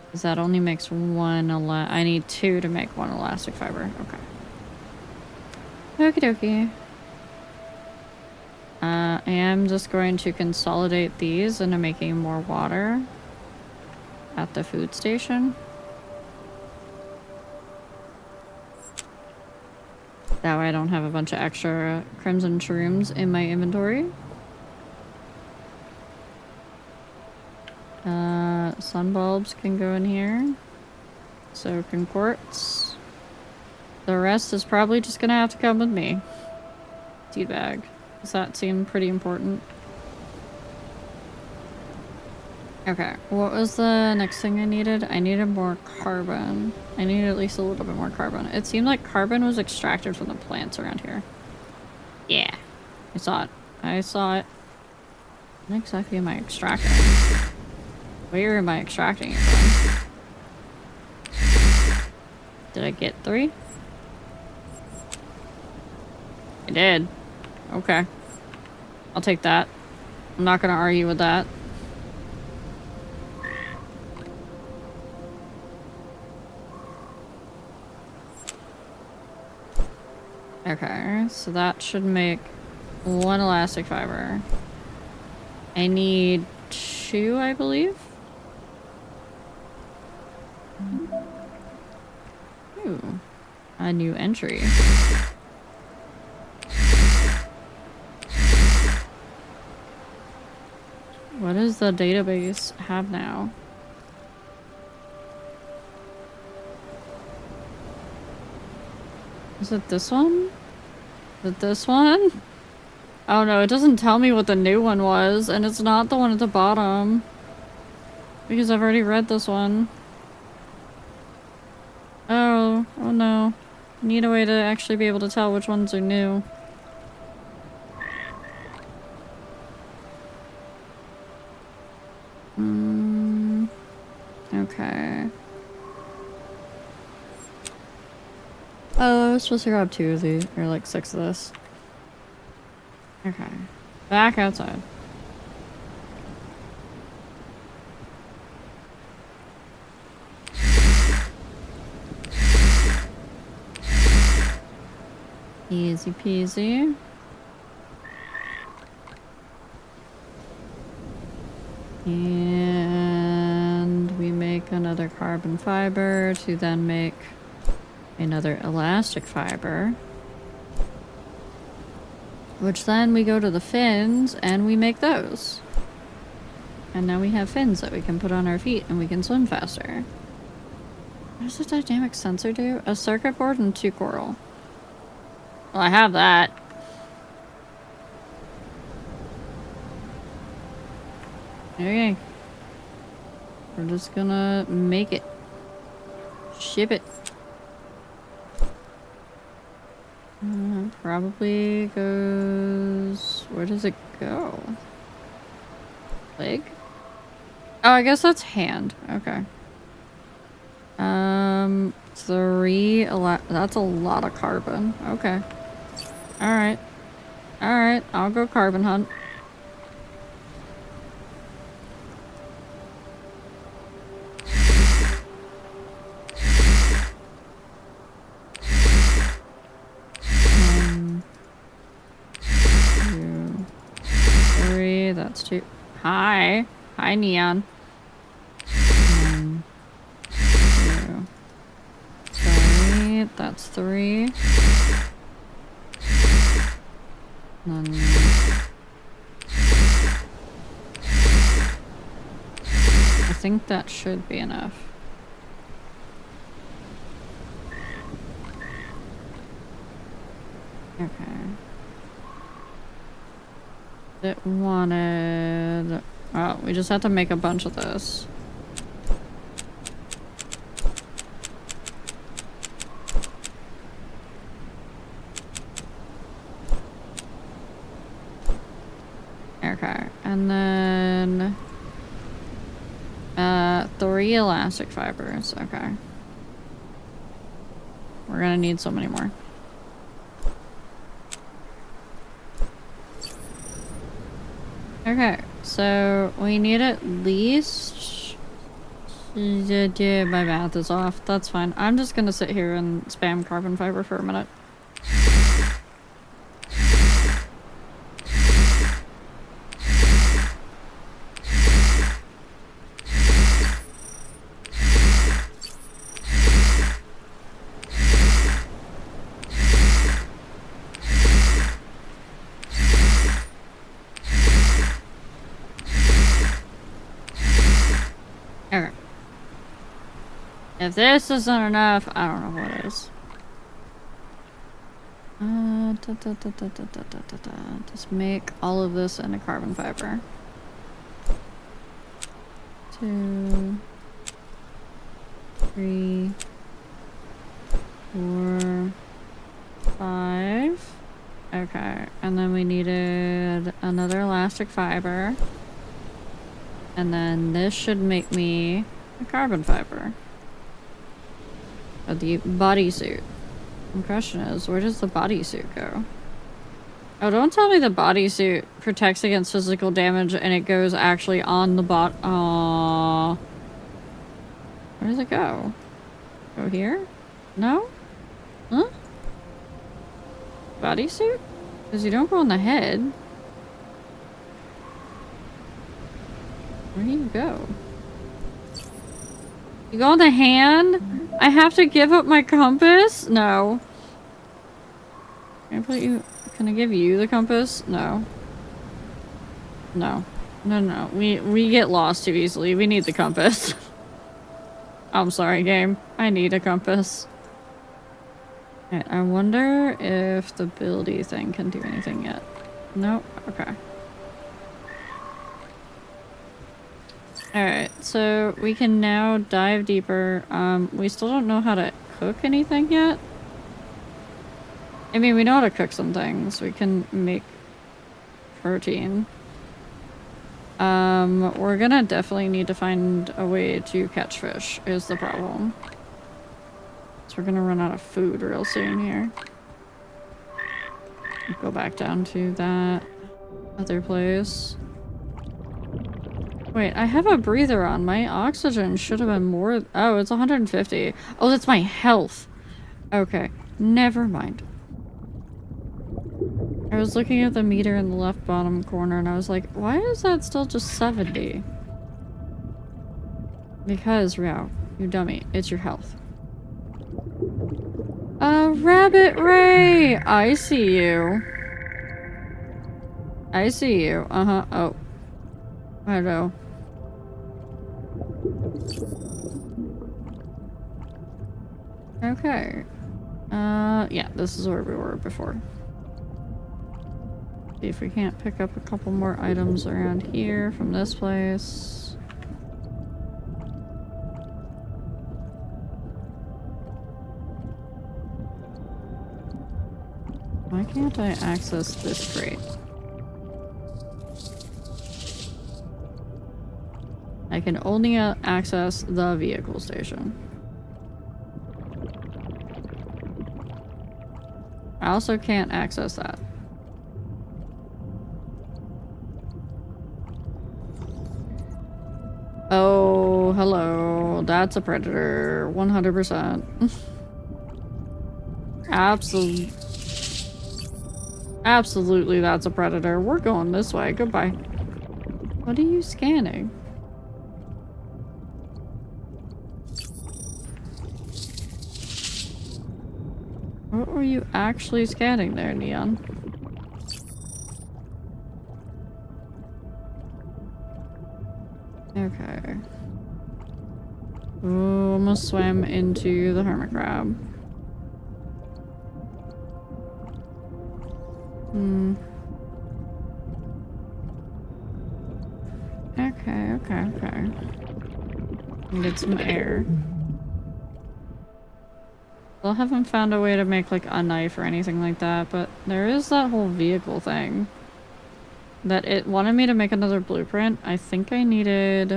Because that only makes 1 I need 2 to make 1 elastic fiber. Okay. Okie dokie. I am just going to consolidate these into making more water at the food station. That way I don't have a bunch of extra crimson shrooms in my inventory. Sun bulbs can go in here. So can quartz. The rest is probably just gonna have to come with me. Seed bag. Does that seem pretty important? Okay, what was the next thing I needed? I needed more carbon. I needed at least a little bit more carbon. It seemed like carbon was extracted from the plants around here. Yeah, I saw it. I saw it. What exactly am I extracting? Where am I extracting it from? Did I get 3? I did. Okay. I'll take that. I'm not gonna argue with that. Okay, so that should make 1 elastic fiber. I need 2, I believe. Ooh, a new entry. What does the database have now? Is it this one? Is it this one? Oh no, it doesn't tell me what the new one was, and it's not the one at the bottom. Because I've already read this one. Oh no. Need a way to actually be able to tell which ones are new. Okay. Oh, I was supposed to grab 2 of these, or like 6 of this. Okay. Back outside. Easy peasy. And we make another carbon fiber to then make another elastic fiber. Which then we go to the fins and we make those. And now we have fins that we can put on our feet and we can swim faster. What does a dynamic sensor do? A circuit board and 2 coral. Well, I have that. Okay. We're just gonna make it. Ship it. Probably goes... Where does it go? Leg? Oh, I guess that's hand. Okay. That's a lot of carbon. Okay. Alright. Alright, I'll go carbon hunt. Two, three, that's two. Hi. Hi, Neon. Two, three, that's three. And then I think that should be enough. Okay. It wanted... Oh, we just have to make a bunch of this. Okay, and then... 3 elastic fibers, okay. We're gonna need so many more. Okay, so we need at least... Yeah, my math is off. That's fine. I'm just gonna sit here and spam carbon fiber for a minute. Okay. If this isn't enough, I don't know what is. Just make all of this into carbon fiber. 2, 3, 4, 5. Okay, and then we needed another elastic fiber. And then this should make me a carbon fiber. The bodysuit. The question is, where does the bodysuit go? Oh, don't tell me the bodysuit protects against physical damage and it goes actually on the Aww. Where does it go? Go here? No? Huh? Bodysuit? Because you don't go on the head. Where do you go? You go on the hand? I have to give up my compass? No. Can I put you... Can I give you the compass? No. No. No, no. We get lost too easily. We need the compass. I'm sorry, game. I need a compass. Okay, I wonder if the ability thing can do anything yet. Nope. Okay. Alright, so we can now dive deeper. We still don't know how to cook anything yet. I mean, we know how to cook some things. We can make protein. We're gonna definitely need to find a way to catch fish, is the problem. So we're gonna run out of food real soon here. Go back down to that other place. Wait, I have a breather on. My oxygen should have been more... Oh, it's 150. Oh, that's my health. Okay, never mind. I was looking at the meter in the left bottom corner and I was like, why is that still just 70? Because, Rhiow, you dummy, it's your health. Rabbit Ray! I see you. I see you. Uh-huh. Oh. Hello. Okay. Yeah, this is where we were before. See if we can't pick up a couple more items around here from this place. Why can't I access this crate? I can only access the vehicle station. I also can't access that. Oh, hello. That's a predator. 100%. Absolutely, that's a predator. We're going this way. Goodbye. What are you scanning? What were you actually scanning there, Neon? Okay. Oh, almost swam into the hermit crab. Okay. Get some air. Still haven't found a way to make like a knife or anything like that, but there is that whole vehicle thing. That it wanted me to make another blueprint. I think I needed...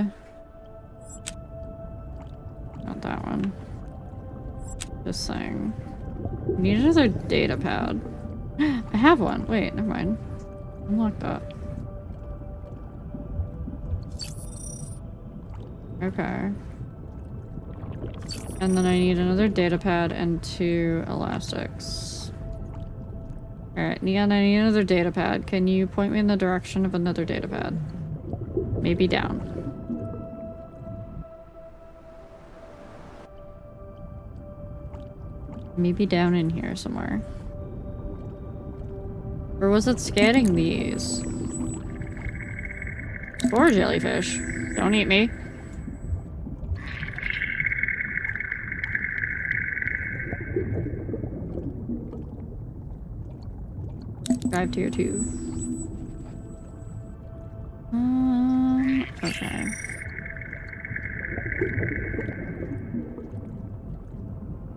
Not that one. This thing. I need another data pad. I have one. Wait, never mind. Unlock that. Okay. And then I need another data pad and 2 elastics. Alright, Neon, I need another data pad. Can you point me in the direction of another data pad? Maybe down. Maybe down in here somewhere. Or was it scanning these? Or jellyfish. Don't eat me. Drive tier 2. Okay.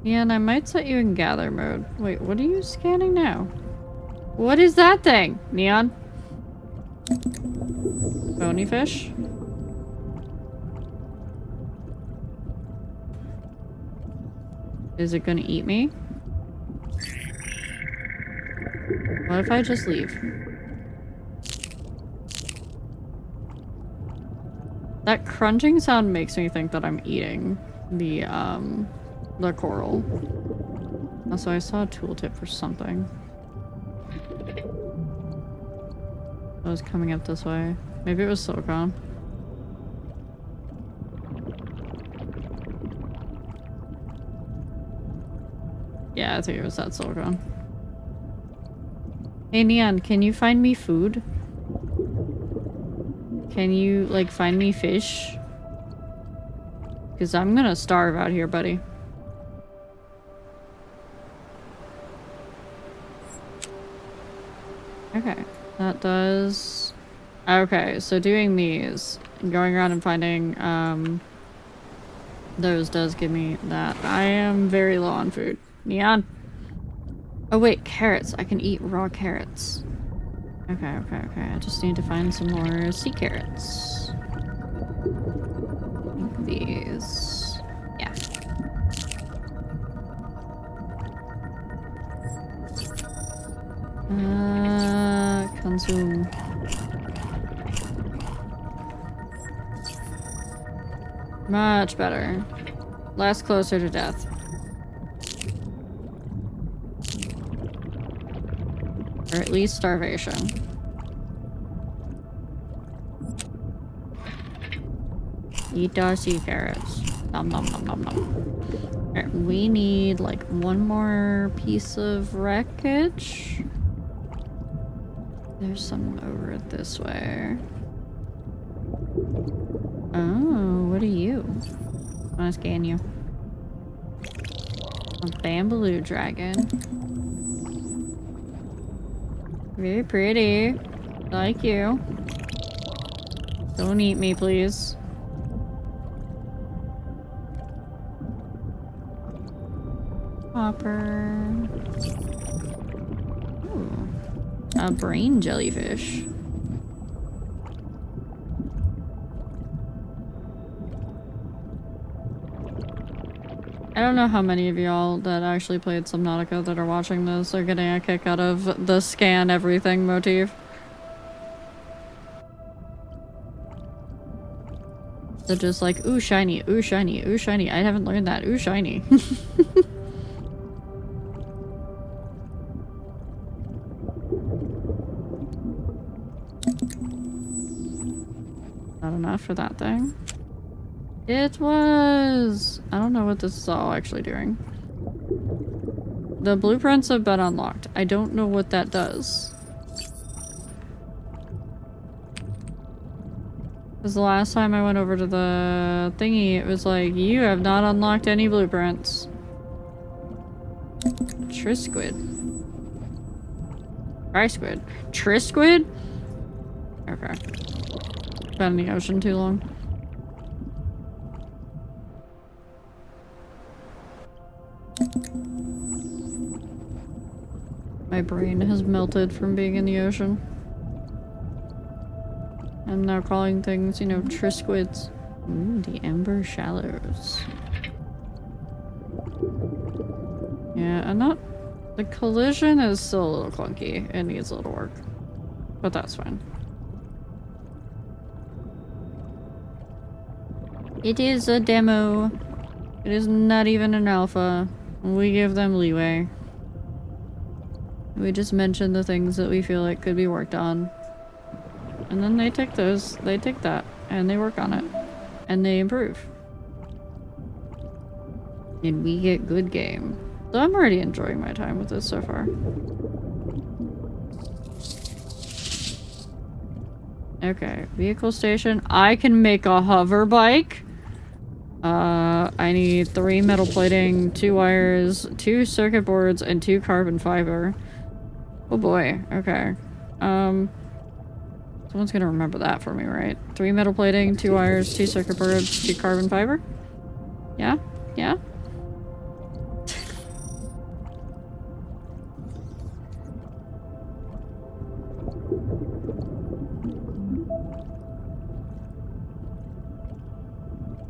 Yeah, and I might set you in gather mode. Wait, what are you scanning now? What is that thing? Neon? Bony fish? Is it gonna eat me? What if I just leave? That crunching sound makes me think that I'm eating the coral. Also, I saw a tooltip for something. It was coming up this way. Maybe it was silicone. Yeah, I think it was that silicone. Hey Neon, can you find me food? Can you, like, find me fish? Because I'm gonna starve out here, buddy. Okay, that does... Okay, so doing these, going around and finding, those does give me that. I am very low on food. Neon! Oh wait, carrots. I can eat raw carrots. Okay. I just need to find some more sea carrots. These. Yeah. Consume. Much better. Less closer to death. Or at least starvation. Eat our sea carrots. Nom nom nom nom nom. Alright, we need like one more piece of wreckage. There's some over this way. Oh, what are you? I wanna scan you. A bamboo dragon. Very pretty. Like you. Don't eat me, please. Hopper. Ooh. A brain jellyfish. I don't know how many of y'all that actually played Subnautica that are watching this are getting a kick out of the scan everything motif. They're just like, ooh shiny, ooh shiny, ooh shiny. I haven't learned that, ooh shiny. Not enough for that thing. It was... I don't know what this is all actually doing. The blueprints have been unlocked. I don't know what that does. Because the last time I went over to the thingy, it was like, you have not unlocked any blueprints. Trisquid. Tri-squid. Trisquid? Okay. Been in the ocean too long. My brain has melted from being in the ocean. I'm now calling things, you know, trisquids. Ooh, the Ember Shallows. Yeah, I'm not... The collision is still a little clunky. It needs a little work. But that's fine. It is a demo. It is not even an alpha. We give them leeway. We just mention the things that we feel like could be worked on. And then they take those, they take that, and they work on it. And they improve. And we get good game. So I'm already enjoying my time with this so far. Okay, vehicle station. I can make a hover bike. I need 3 metal plating, 2 wires, 2 circuit boards, and 2 carbon fiber. Oh boy, okay. Someone's gonna remember that for me, right? 3 metal plating, 2 wires, 2 circuit boards, 2 carbon fiber? Yeah? Yeah?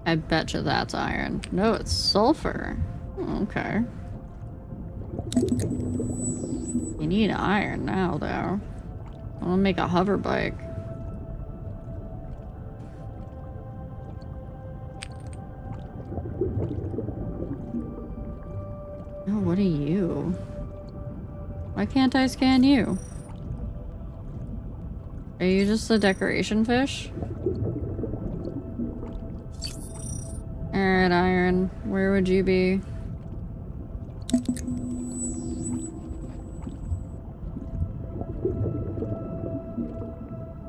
I bet you that's iron. No, it's sulfur. Oh, okay. You need iron now, though. I want to make a hover bike. Oh, what are you? Why can't I scan you? Are you just a decoration fish? Alright, iron. Where would you be?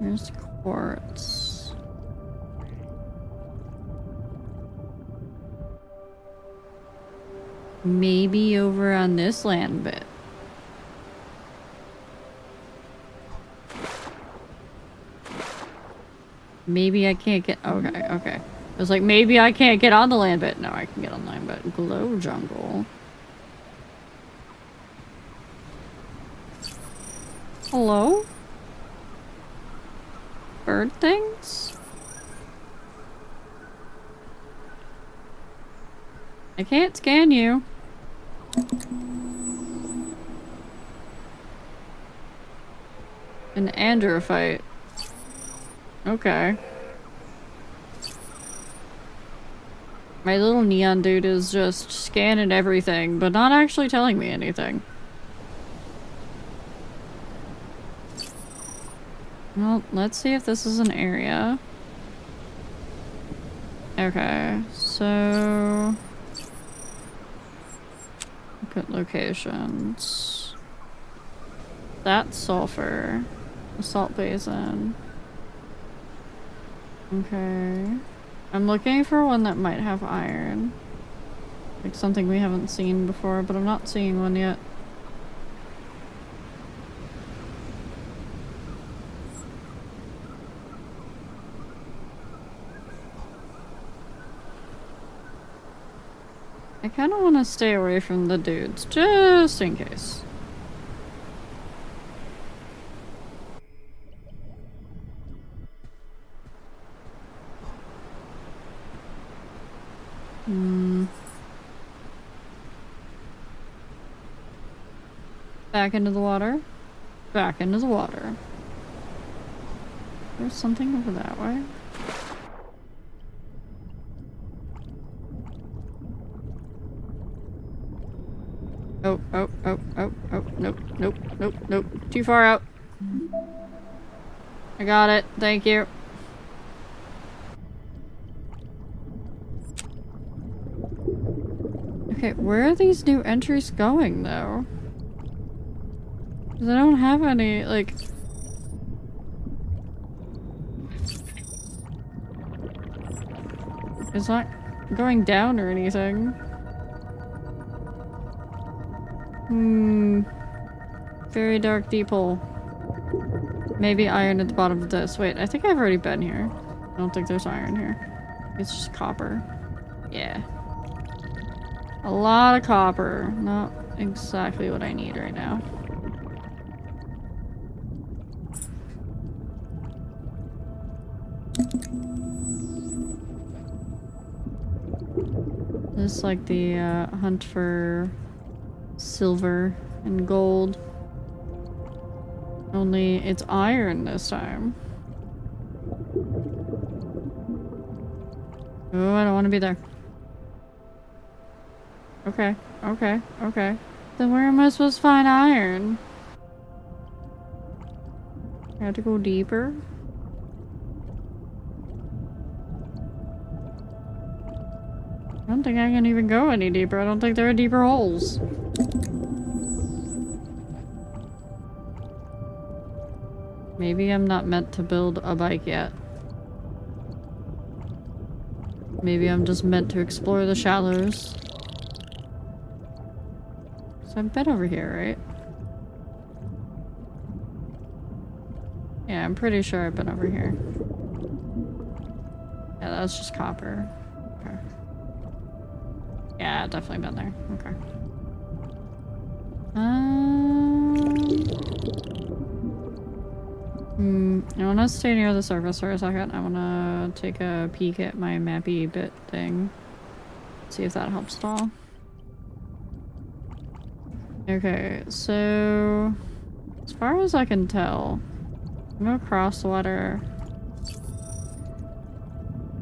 There's quartz. Maybe over on this land bit. Maybe I can't get... Okay, okay. I was like, maybe I can't get on the land bit. No, I can get on the land bit. Glow jungle. Hello? Bird things? I can't scan you. An androphyte. Okay. My little neon dude is just scanning everything, but not actually telling me anything. Well, let's see if this is an area. Okay, so... look at locations. That's sulfur. A salt basin. Okay. I'm looking for one that might have iron. Like something we haven't seen before, but I'm not seeing one yet. I kind of want to stay away from the dudes, just in case. Back into the water. Back into the water. There's something over that way. Oh, oh, oh, oh, oh, nope, nope, nope, nope. Too far out. I got it. Thank you. Okay, where are these new entries going, though? 'Cause I don't have any, like... It's not going down or anything. Very dark deep hole. Maybe iron at the bottom of this. Wait, I think I've already been here. I don't think there's iron here. It's just copper. Yeah. A lot of copper. Not exactly what I need right now. This is like the hunt for silver and gold. Only it's iron this time. Oh, I don't want to be there. Okay, okay, okay. Then where am I supposed to find iron? I have to go deeper. I don't think I can even go any deeper. I don't think there are deeper holes. Maybe I'm not meant to build a bike yet. Maybe I'm just meant to explore the shallows. So I've been over here, right? Yeah, I'm pretty sure I've been over here. Yeah, that's just copper. Okay. Yeah, definitely been there. Okay. I want to stay near the surface for a second. I want to take a peek at my mappy bit thing. See if that helps at all. Okay, so as far as I can tell, I'm gonna cross the water.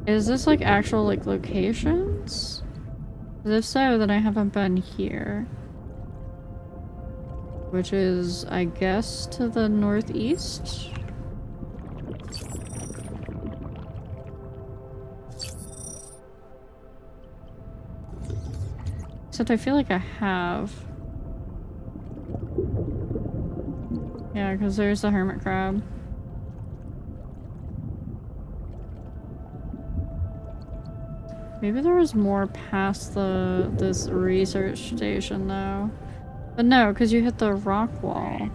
Is this like actual like locations? 'Cause if so, then I haven't been here. Which is, I guess, to the northeast? Except I feel like I have. Yeah, because there's the hermit crab. Maybe there was more past this research station though. But no, because you hit the rock wall.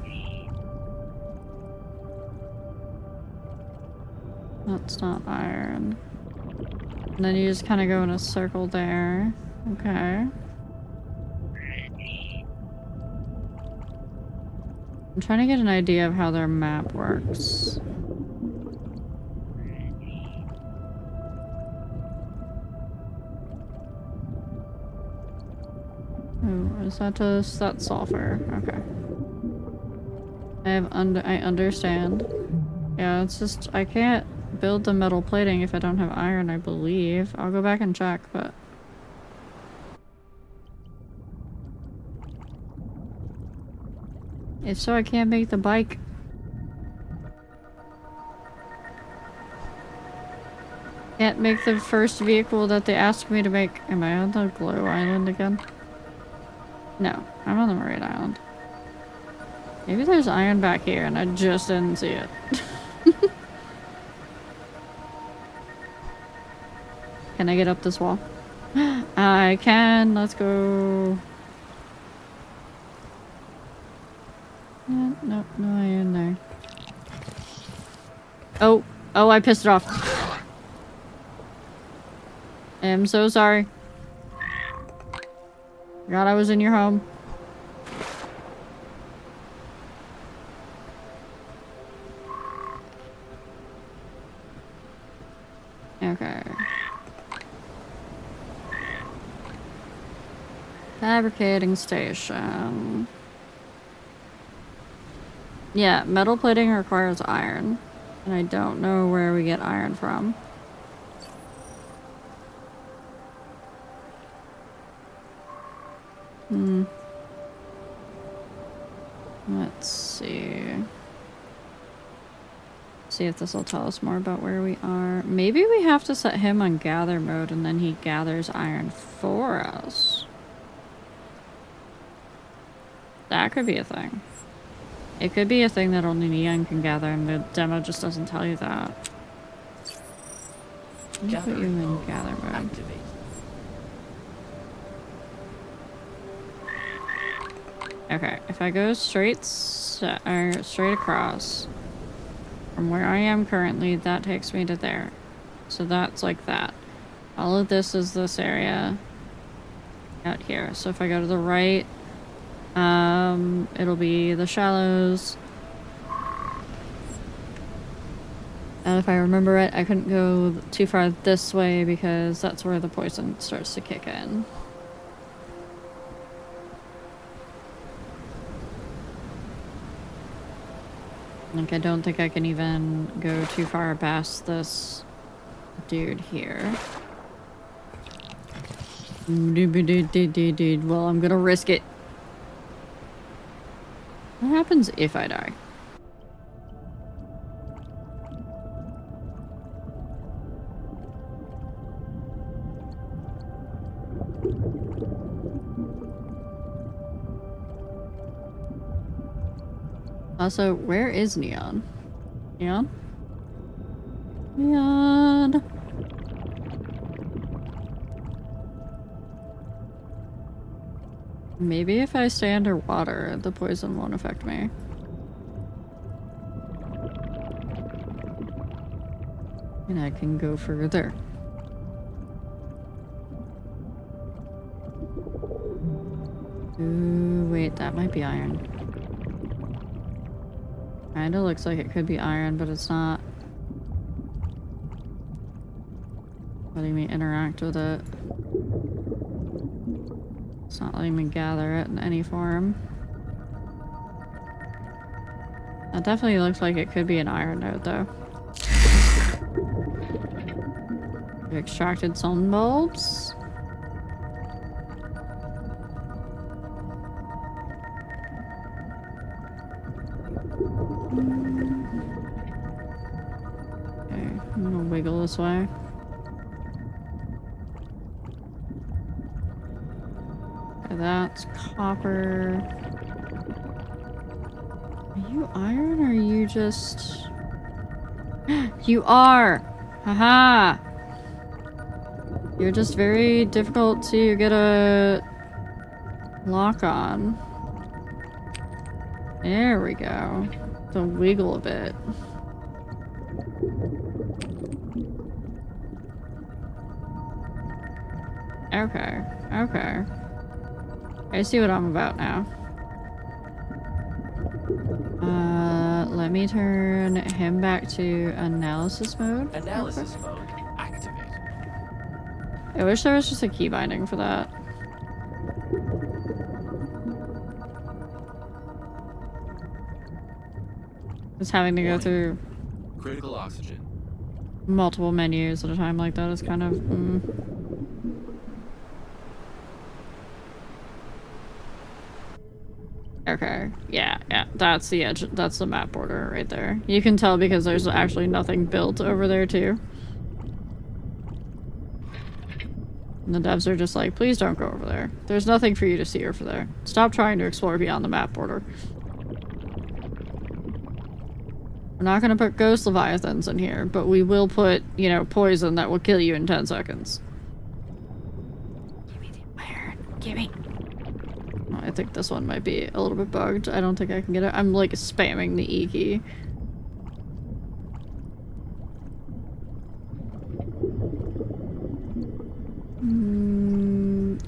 That's not iron. And then you just kind of go in a circle there. Okay. I'm trying to get an idea of how their map works. Oh, is that just that sulfur? Okay. I understand. Yeah, it's just I can't build the metal plating if I don't have iron, I believe. I'll go back and check, but if so, I can't make the bike. Can't make the first vehicle that they asked me to make. Am I on the glow island again? No, I'm on the Marine Island. Maybe there's iron back here and I just didn't see it. Can I get up this wall? I can. Let's go. No, no iron there. Oh, oh, I pissed it off. I am so sorry. God, I was in your home. Okay. Fabricating station. Yeah, metal plating requires iron. And I don't know where we get iron from. Let's see. See if this will tell us more about where we are. Maybe we have to set him on gather mode and then he gathers iron for us. That could be a thing. It could be a thing that only Neon can gather and the demo just doesn't tell you that. Let me put you in gather mode. Activate. Okay, if I go straight across from where I am currently, that takes me to there. So that's like that. All of this is this area out here. So if I go to the right, it'll be the shallows. And if I remember it, I couldn't go too far this way because that's where the poison starts to kick in. Like, I don't think I can even go too far past this dude here. Well, I'm gonna risk it. What happens if I die? Also, where is Neon? Neon? Neon! Maybe if I stay underwater, the poison won't affect me. And I can go further. Ooh, wait, that might be iron. Kinda looks like it could be iron, but it's not letting me interact with it. It's not letting me gather it in any form. That definitely looks like it could be an iron node, though. We extracted sun bulbs. Okay, I'm gonna wiggle this way. Okay, that's copper. Are you iron or are you just... You are! Haha! You're just very difficult to get a lock on. There we go. So wiggle a bit. Okay, okay. I see what I'm about now. Let me turn him back to analysis mode. Analysis mode. Activate. I wish there was just a key binding for that. Just having to go through Critical oxygen. multiple menus at a time like that is kind of... Okay, yeah, that's the edge, that's the map border right there. You can tell because there's actually nothing built over there too. And the devs are just like, please don't go over there. There's nothing for you to see over there. Stop trying to explore beyond the map border. We're not gonna put ghost leviathans in here, but we will put, you know, poison that will kill you in 10 seconds. Give me the iron. Give me. Oh, I think this one might be a little bit bugged. I don't think I can get it. I'm like spamming the E key.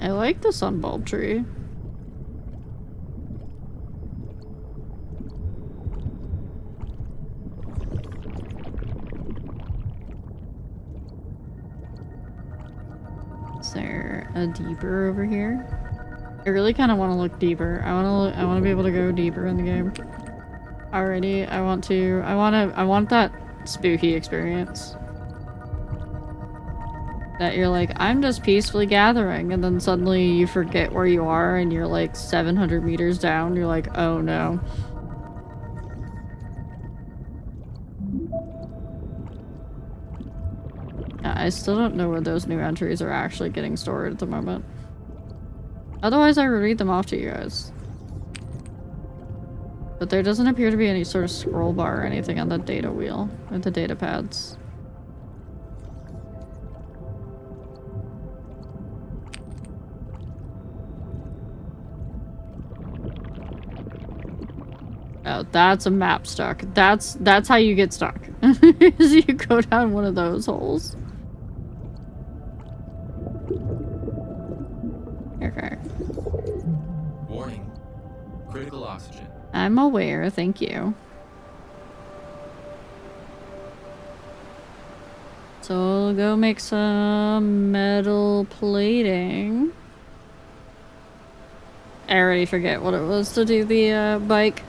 I like the sunbulb tree. Is there a deeper over here? I really kind of want to look deeper. I want to be able to go deeper in the game. Alrighty, I want that spooky experience. That you're like, I'm just peacefully gathering, and then suddenly you forget where you are and you're like 700 meters down. You're like, oh no. Yeah, I still don't know where those new entries are actually getting stored at the moment. Otherwise, I would read them off to you guys. But there doesn't appear to be any sort of scroll bar or anything on the data wheel, or the data pads. Oh, that's a map stuck. That's how you get stuck. Is you go down one of those holes. Okay. Warning. Critical oxygen. I'm aware, thank you. So we'll go make some metal plating. I already forget what it was to do the bike.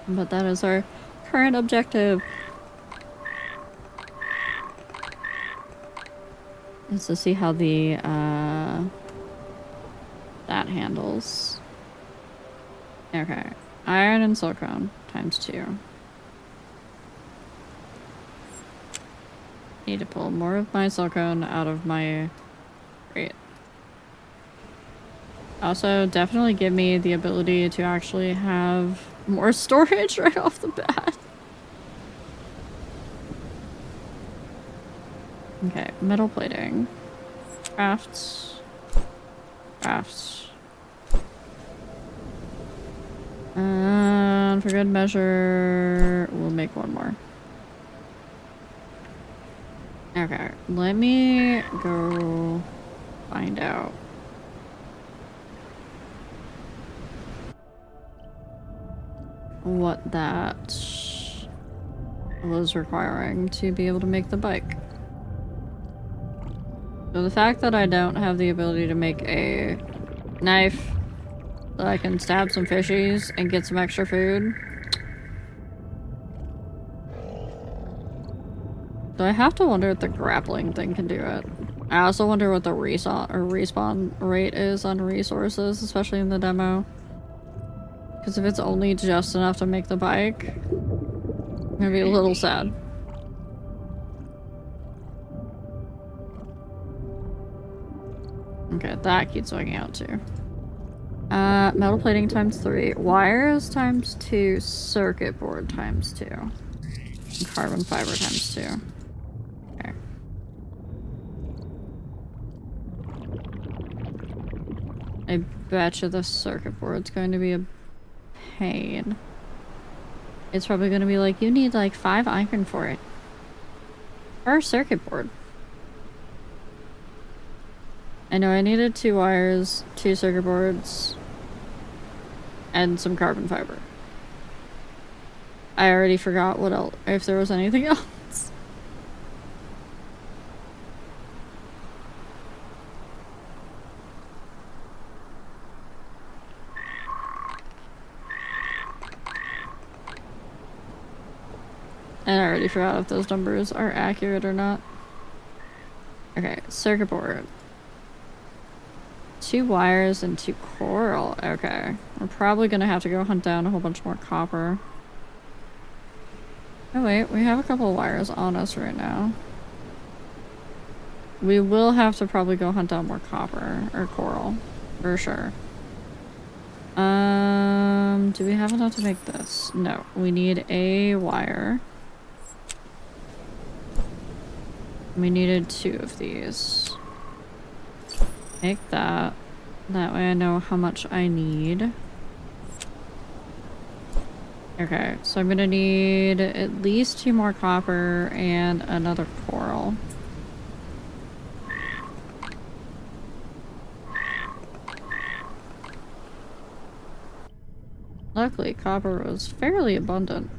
But that is our current objective. Is to see how the that handles. Okay. Iron and silicone times 2. Need to pull more of my silicone out of my crate. Also, definitely give me the ability to actually have more storage right off the bat. Okay, metal plating. Crafts. Crafts. And for good measure, we'll make one more. Okay, let me go find out. What that was requiring to be able to make the bike. So the fact that I don't have the ability to make a knife so I can stab some fishies and get some extra food. Do I have to wonder if the grappling thing can do it? I also wonder what the respawn rate is on resources, especially in the demo. Because if it's only just enough to make the bike, I'm gonna be a little sad. Okay, that keeps working out too. Metal plating times 3, wires times 2, circuit board times 2, and carbon fiber times 2. Okay. I betcha the circuit board's going to be a pain. It's probably going to be like, you need like 5 iron for it. Or a circuit board. I know I needed 2 wires, 2 circuit boards, and some carbon fiber. I already forgot what else, if there was anything else. And I already forgot if those numbers are accurate or not. Okay, circuit board. 2 wires and 2 coral. Okay. We're probably gonna have to go hunt down a whole bunch more copper. Oh wait, we have a couple of wires on us right now. We will have to probably go hunt down more copper or coral. For sure. Do we have enough to make this? No. We need a wire. We needed 2 of these. Make that. That way I know how much I need. Okay, so I'm gonna need at least 2 more copper and another coral. Luckily, copper was fairly abundant.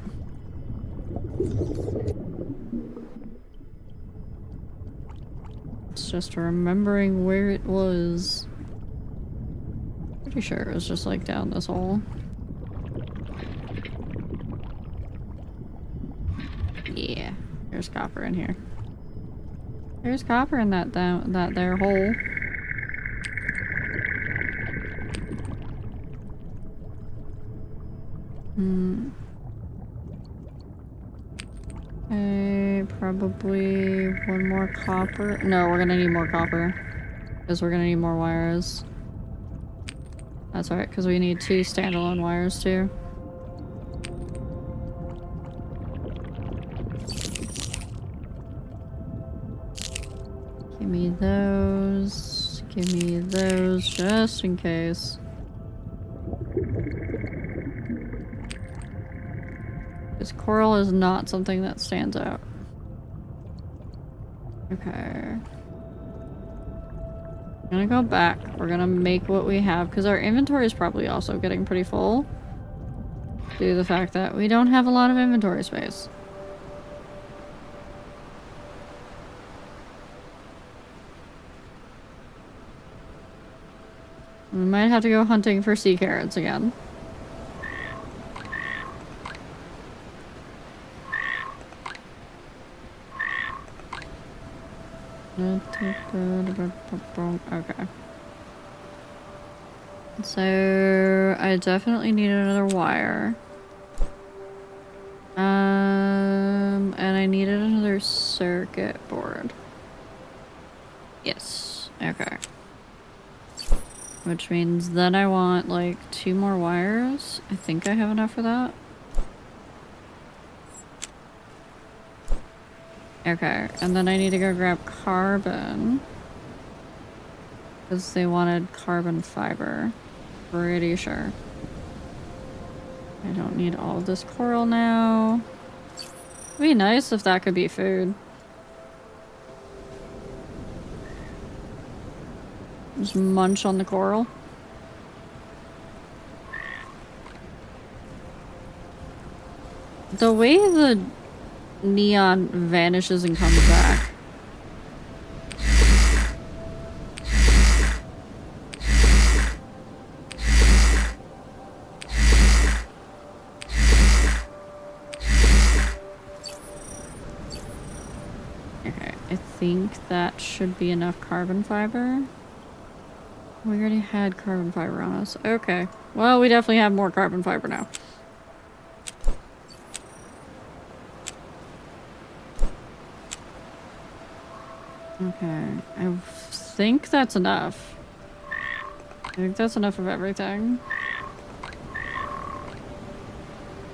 Let's just remembering where it was. Pretty sure it was just like down this hole. Yeah, there's copper in here. There's copper in that there hole. Okay, probably one more copper. No, we're gonna need more copper. Because we're gonna need more wires. That's alright, because we need 2 standalone wires too. Give me those. Give me those, just in case. This coral is not something that stands out. Okay. I'm gonna go back. We're gonna make what we have, because our inventory is probably also getting pretty full. Due to the fact that we don't have a lot of inventory space. We might have to go hunting for sea carrots again. Okay. So I definitely need another wire. And I needed another circuit board. Yes. Okay. Which means then I want like 2 more wires. I think I have enough for that. Okay, and then I need to go grab carbon. Because they wanted carbon fiber. Pretty sure. I don't need all of this coral now. It'd be nice if that could be food. Just munch on the coral. The way the neon vanishes and comes back. Okay, I think that should be enough carbon fiber. We already had carbon fiber on us. Okay. Well, we definitely have more carbon fiber now. Okay. I think that's enough. I think that's enough of everything.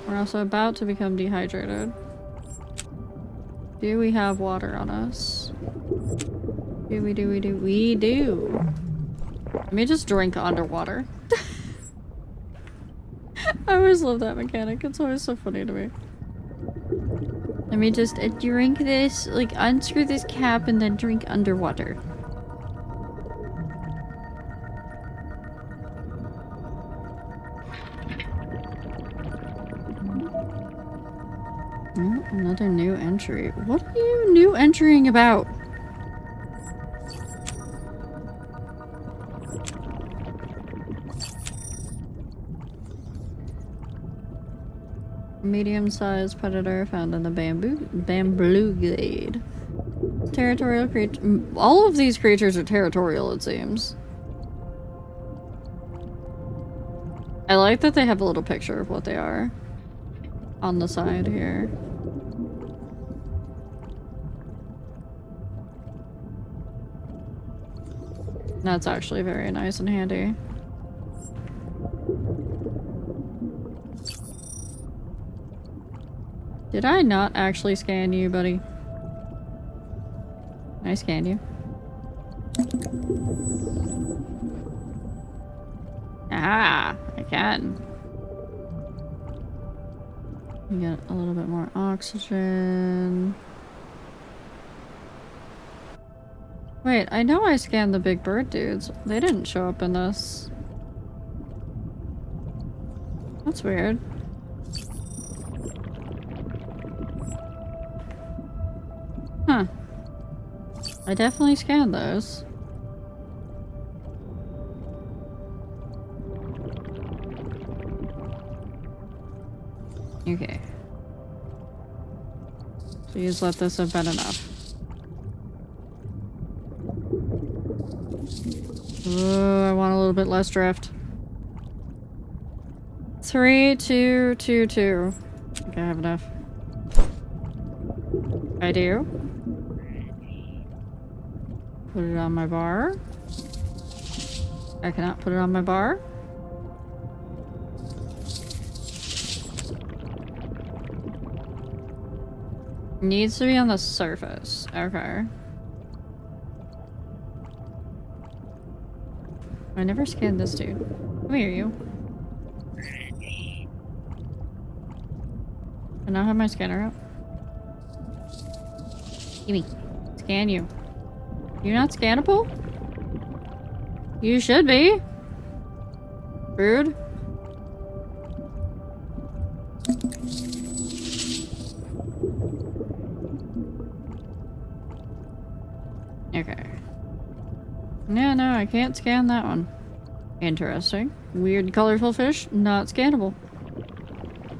We're also about to become dehydrated. Do we have water on us? Do we do? We do. Let me just drink underwater. I always love that mechanic. It's always so funny to me. Let me just drink this, like unscrew this cap and then drink underwater. Oh, another new entry. What are you new entering about? Medium-sized predator found in the bamboo glade. Territorial creature. All of these creatures are territorial, it seems. I like that they have a little picture of what they are on the side here. That's actually very nice and handy. Did I not actually scan you, buddy? Can I scan you? Ah, I can. We get a little bit more oxygen. Wait, I know I scanned the big bird dudes. They didn't show up in this. That's weird. Huh. I definitely scanned those. Okay. Please let this have been enough. Oh, I want a little bit less drift. 3, 2, 2, 2. Okay, I have enough. I do. Put it on my bar. I cannot put it on my bar. Needs to be on the surface. Okay. I never scanned this dude. Come here, you. I now have my scanner out. Gimme. Scan you. You're not scannable? You should be. Rude. Okay. No, I can't scan that one. Interesting. Weird colorful fish, not scannable.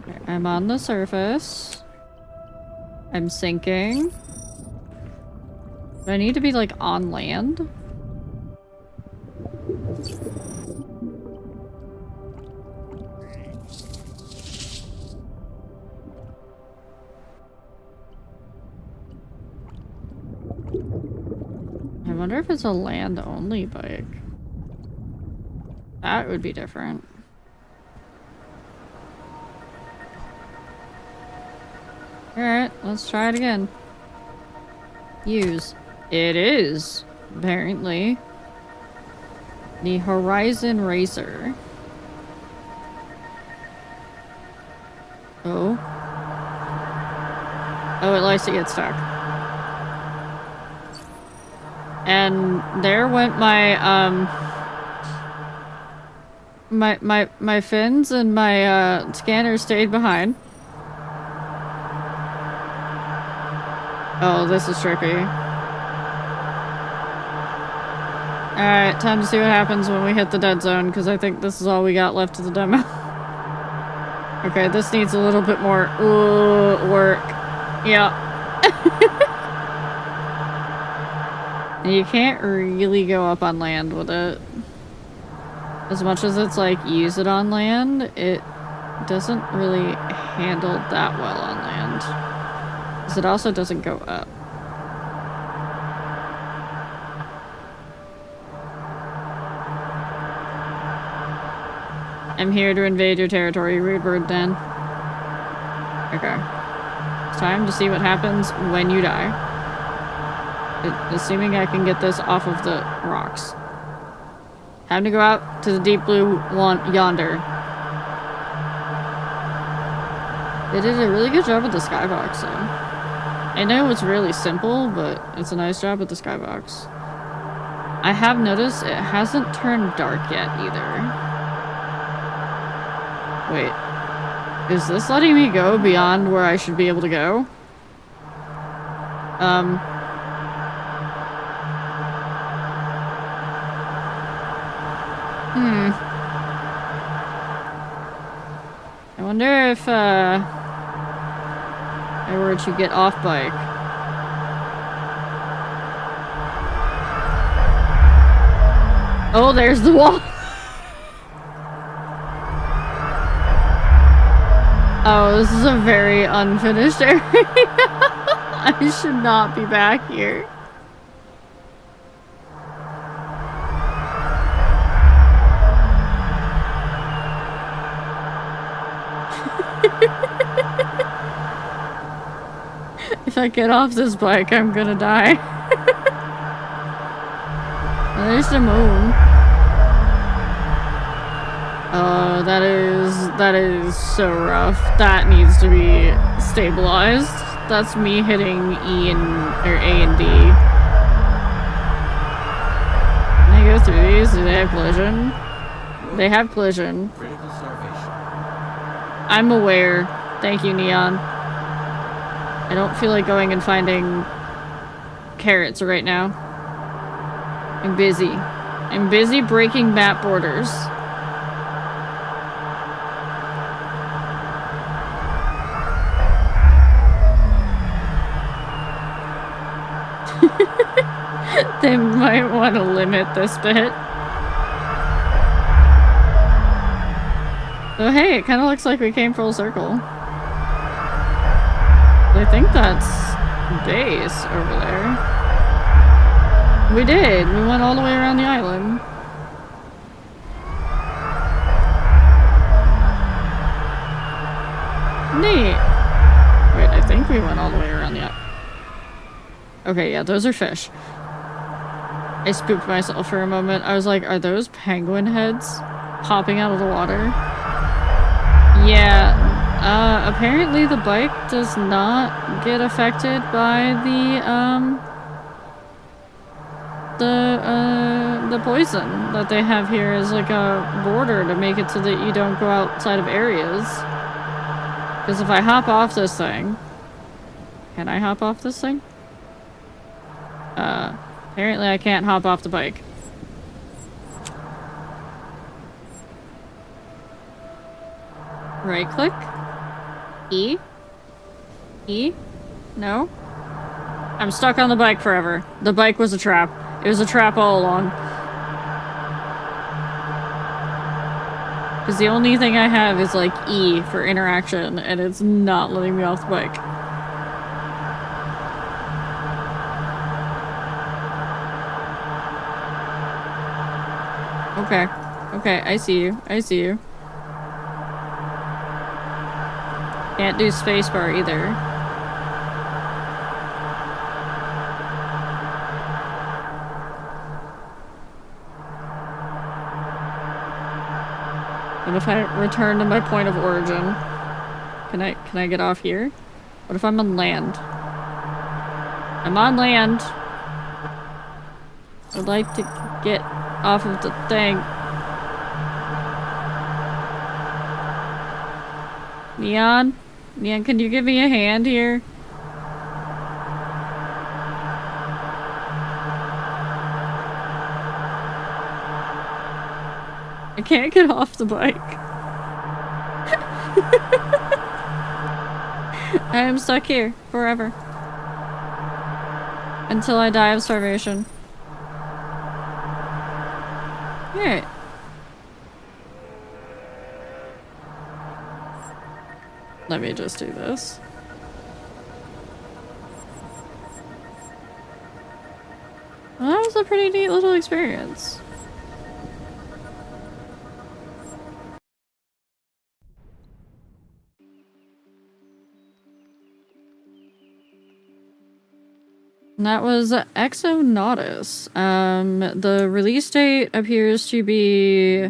Okay, I'm on the surface. I'm sinking. Do I need to be like on land? I wonder if it's a land-only bike. That would be different. Alright, let's try it again. Use. It is, apparently. The Horizon Racer. Oh. Oh, it likes to get stuck. And there went my, my fins and my, scanner stayed behind. Oh, this is trippy. Alright, time to see what happens when we hit the dead zone, because I think this is all we got left of the demo. Okay, this needs a little bit more work. Yeah. You can't really go up on land with it. As much as it's like, use it on land, it doesn't really handle that well on land. Because it also doesn't go up. I'm here to invade your territory, rude bird den. Okay. It's time to see what happens when you die. Assuming I can get this off of the rocks. Time to go out to the deep blue yonder. They did a really good job with the skybox, though. I know it's really simple, but it's a nice job with the skybox. I have noticed it hasn't turned dark yet, either. Wait. Is this letting me go beyond where I should be able to go? I wonder if, I were to get off bike. Oh, there's the wall! Oh, this is a very unfinished area. I should not be back here. If I get off this bike, I'm gonna die. There's the moon. Oh, that is so rough. That needs to be stabilized. That's me hitting E or A and D. Can I go through these? Do they have collision? They have collision. Critical starvation. I'm aware. Thank you, Neon. I don't feel like going and finding carrots right now. I'm busy. I'm busy breaking map borders. They might want to limit this bit. Oh hey, it kind of looks like we came full circle. I think that's base over there. We did. We went all the way around the island. Neat. Wait, I think we went all the way around the island. Okay, yeah, those are fish. I spooked myself for a moment. I was like, are those penguin heads popping out of the water? Yeah, apparently the bike does not get affected by the poison that they have here as like a border to make it so that you don't go outside of areas. Because if I hop off this thing... Can I hop off this thing? Apparently I can't hop off the bike. Right click. E. E. No. I'm stuck on the bike forever. The bike was a trap. It was a trap all along. Because the only thing I have is like E for interaction, and it's not letting me off the bike. Okay. Okay, I see you. I see you. Can't do spacebar either. What if I return to my point of origin? Can I get off here? What if I'm on land? I'm on land. I'd like to get off of the thing. Neon? Neon, can you give me a hand here? I can't get off the bike. I am stuck here forever. Until I die of starvation. Alright. Let me just do this. Well, that was a pretty neat little experience. And that was Exonautis. The release date appears to be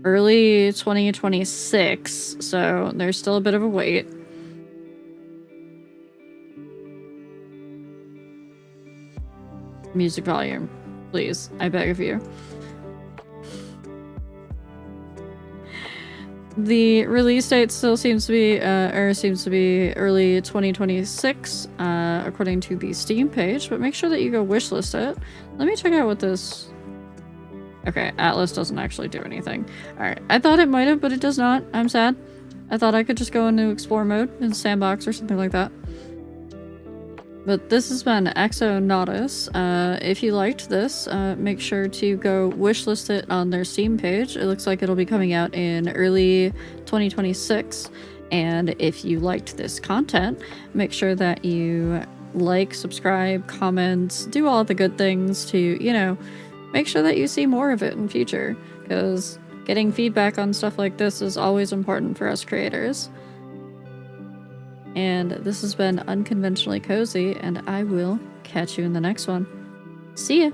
early 2026, so there's still a bit of a wait. Music volume, please. I beg of you. The release date still seems to be, early 2026, according to the Steam page, but make sure that you go wishlist it. Let me check out what this... Okay, Atlas doesn't actually do anything. Alright, I thought it might have, but it does not. I'm sad. I thought I could just go into explore mode in sandbox or something like that. But this has been Exonautis. If you liked this, make sure to go wishlist it on their Steam page. It looks like it'll be coming out in early 2026. And if you liked this content, make sure that you like, subscribe, comment, do all the good things to, you know, make sure that you see more of it in future. Because getting feedback on stuff like this is always important for us creators. And this has been Unconventionally Cozy, and I will catch you in the next one. See ya!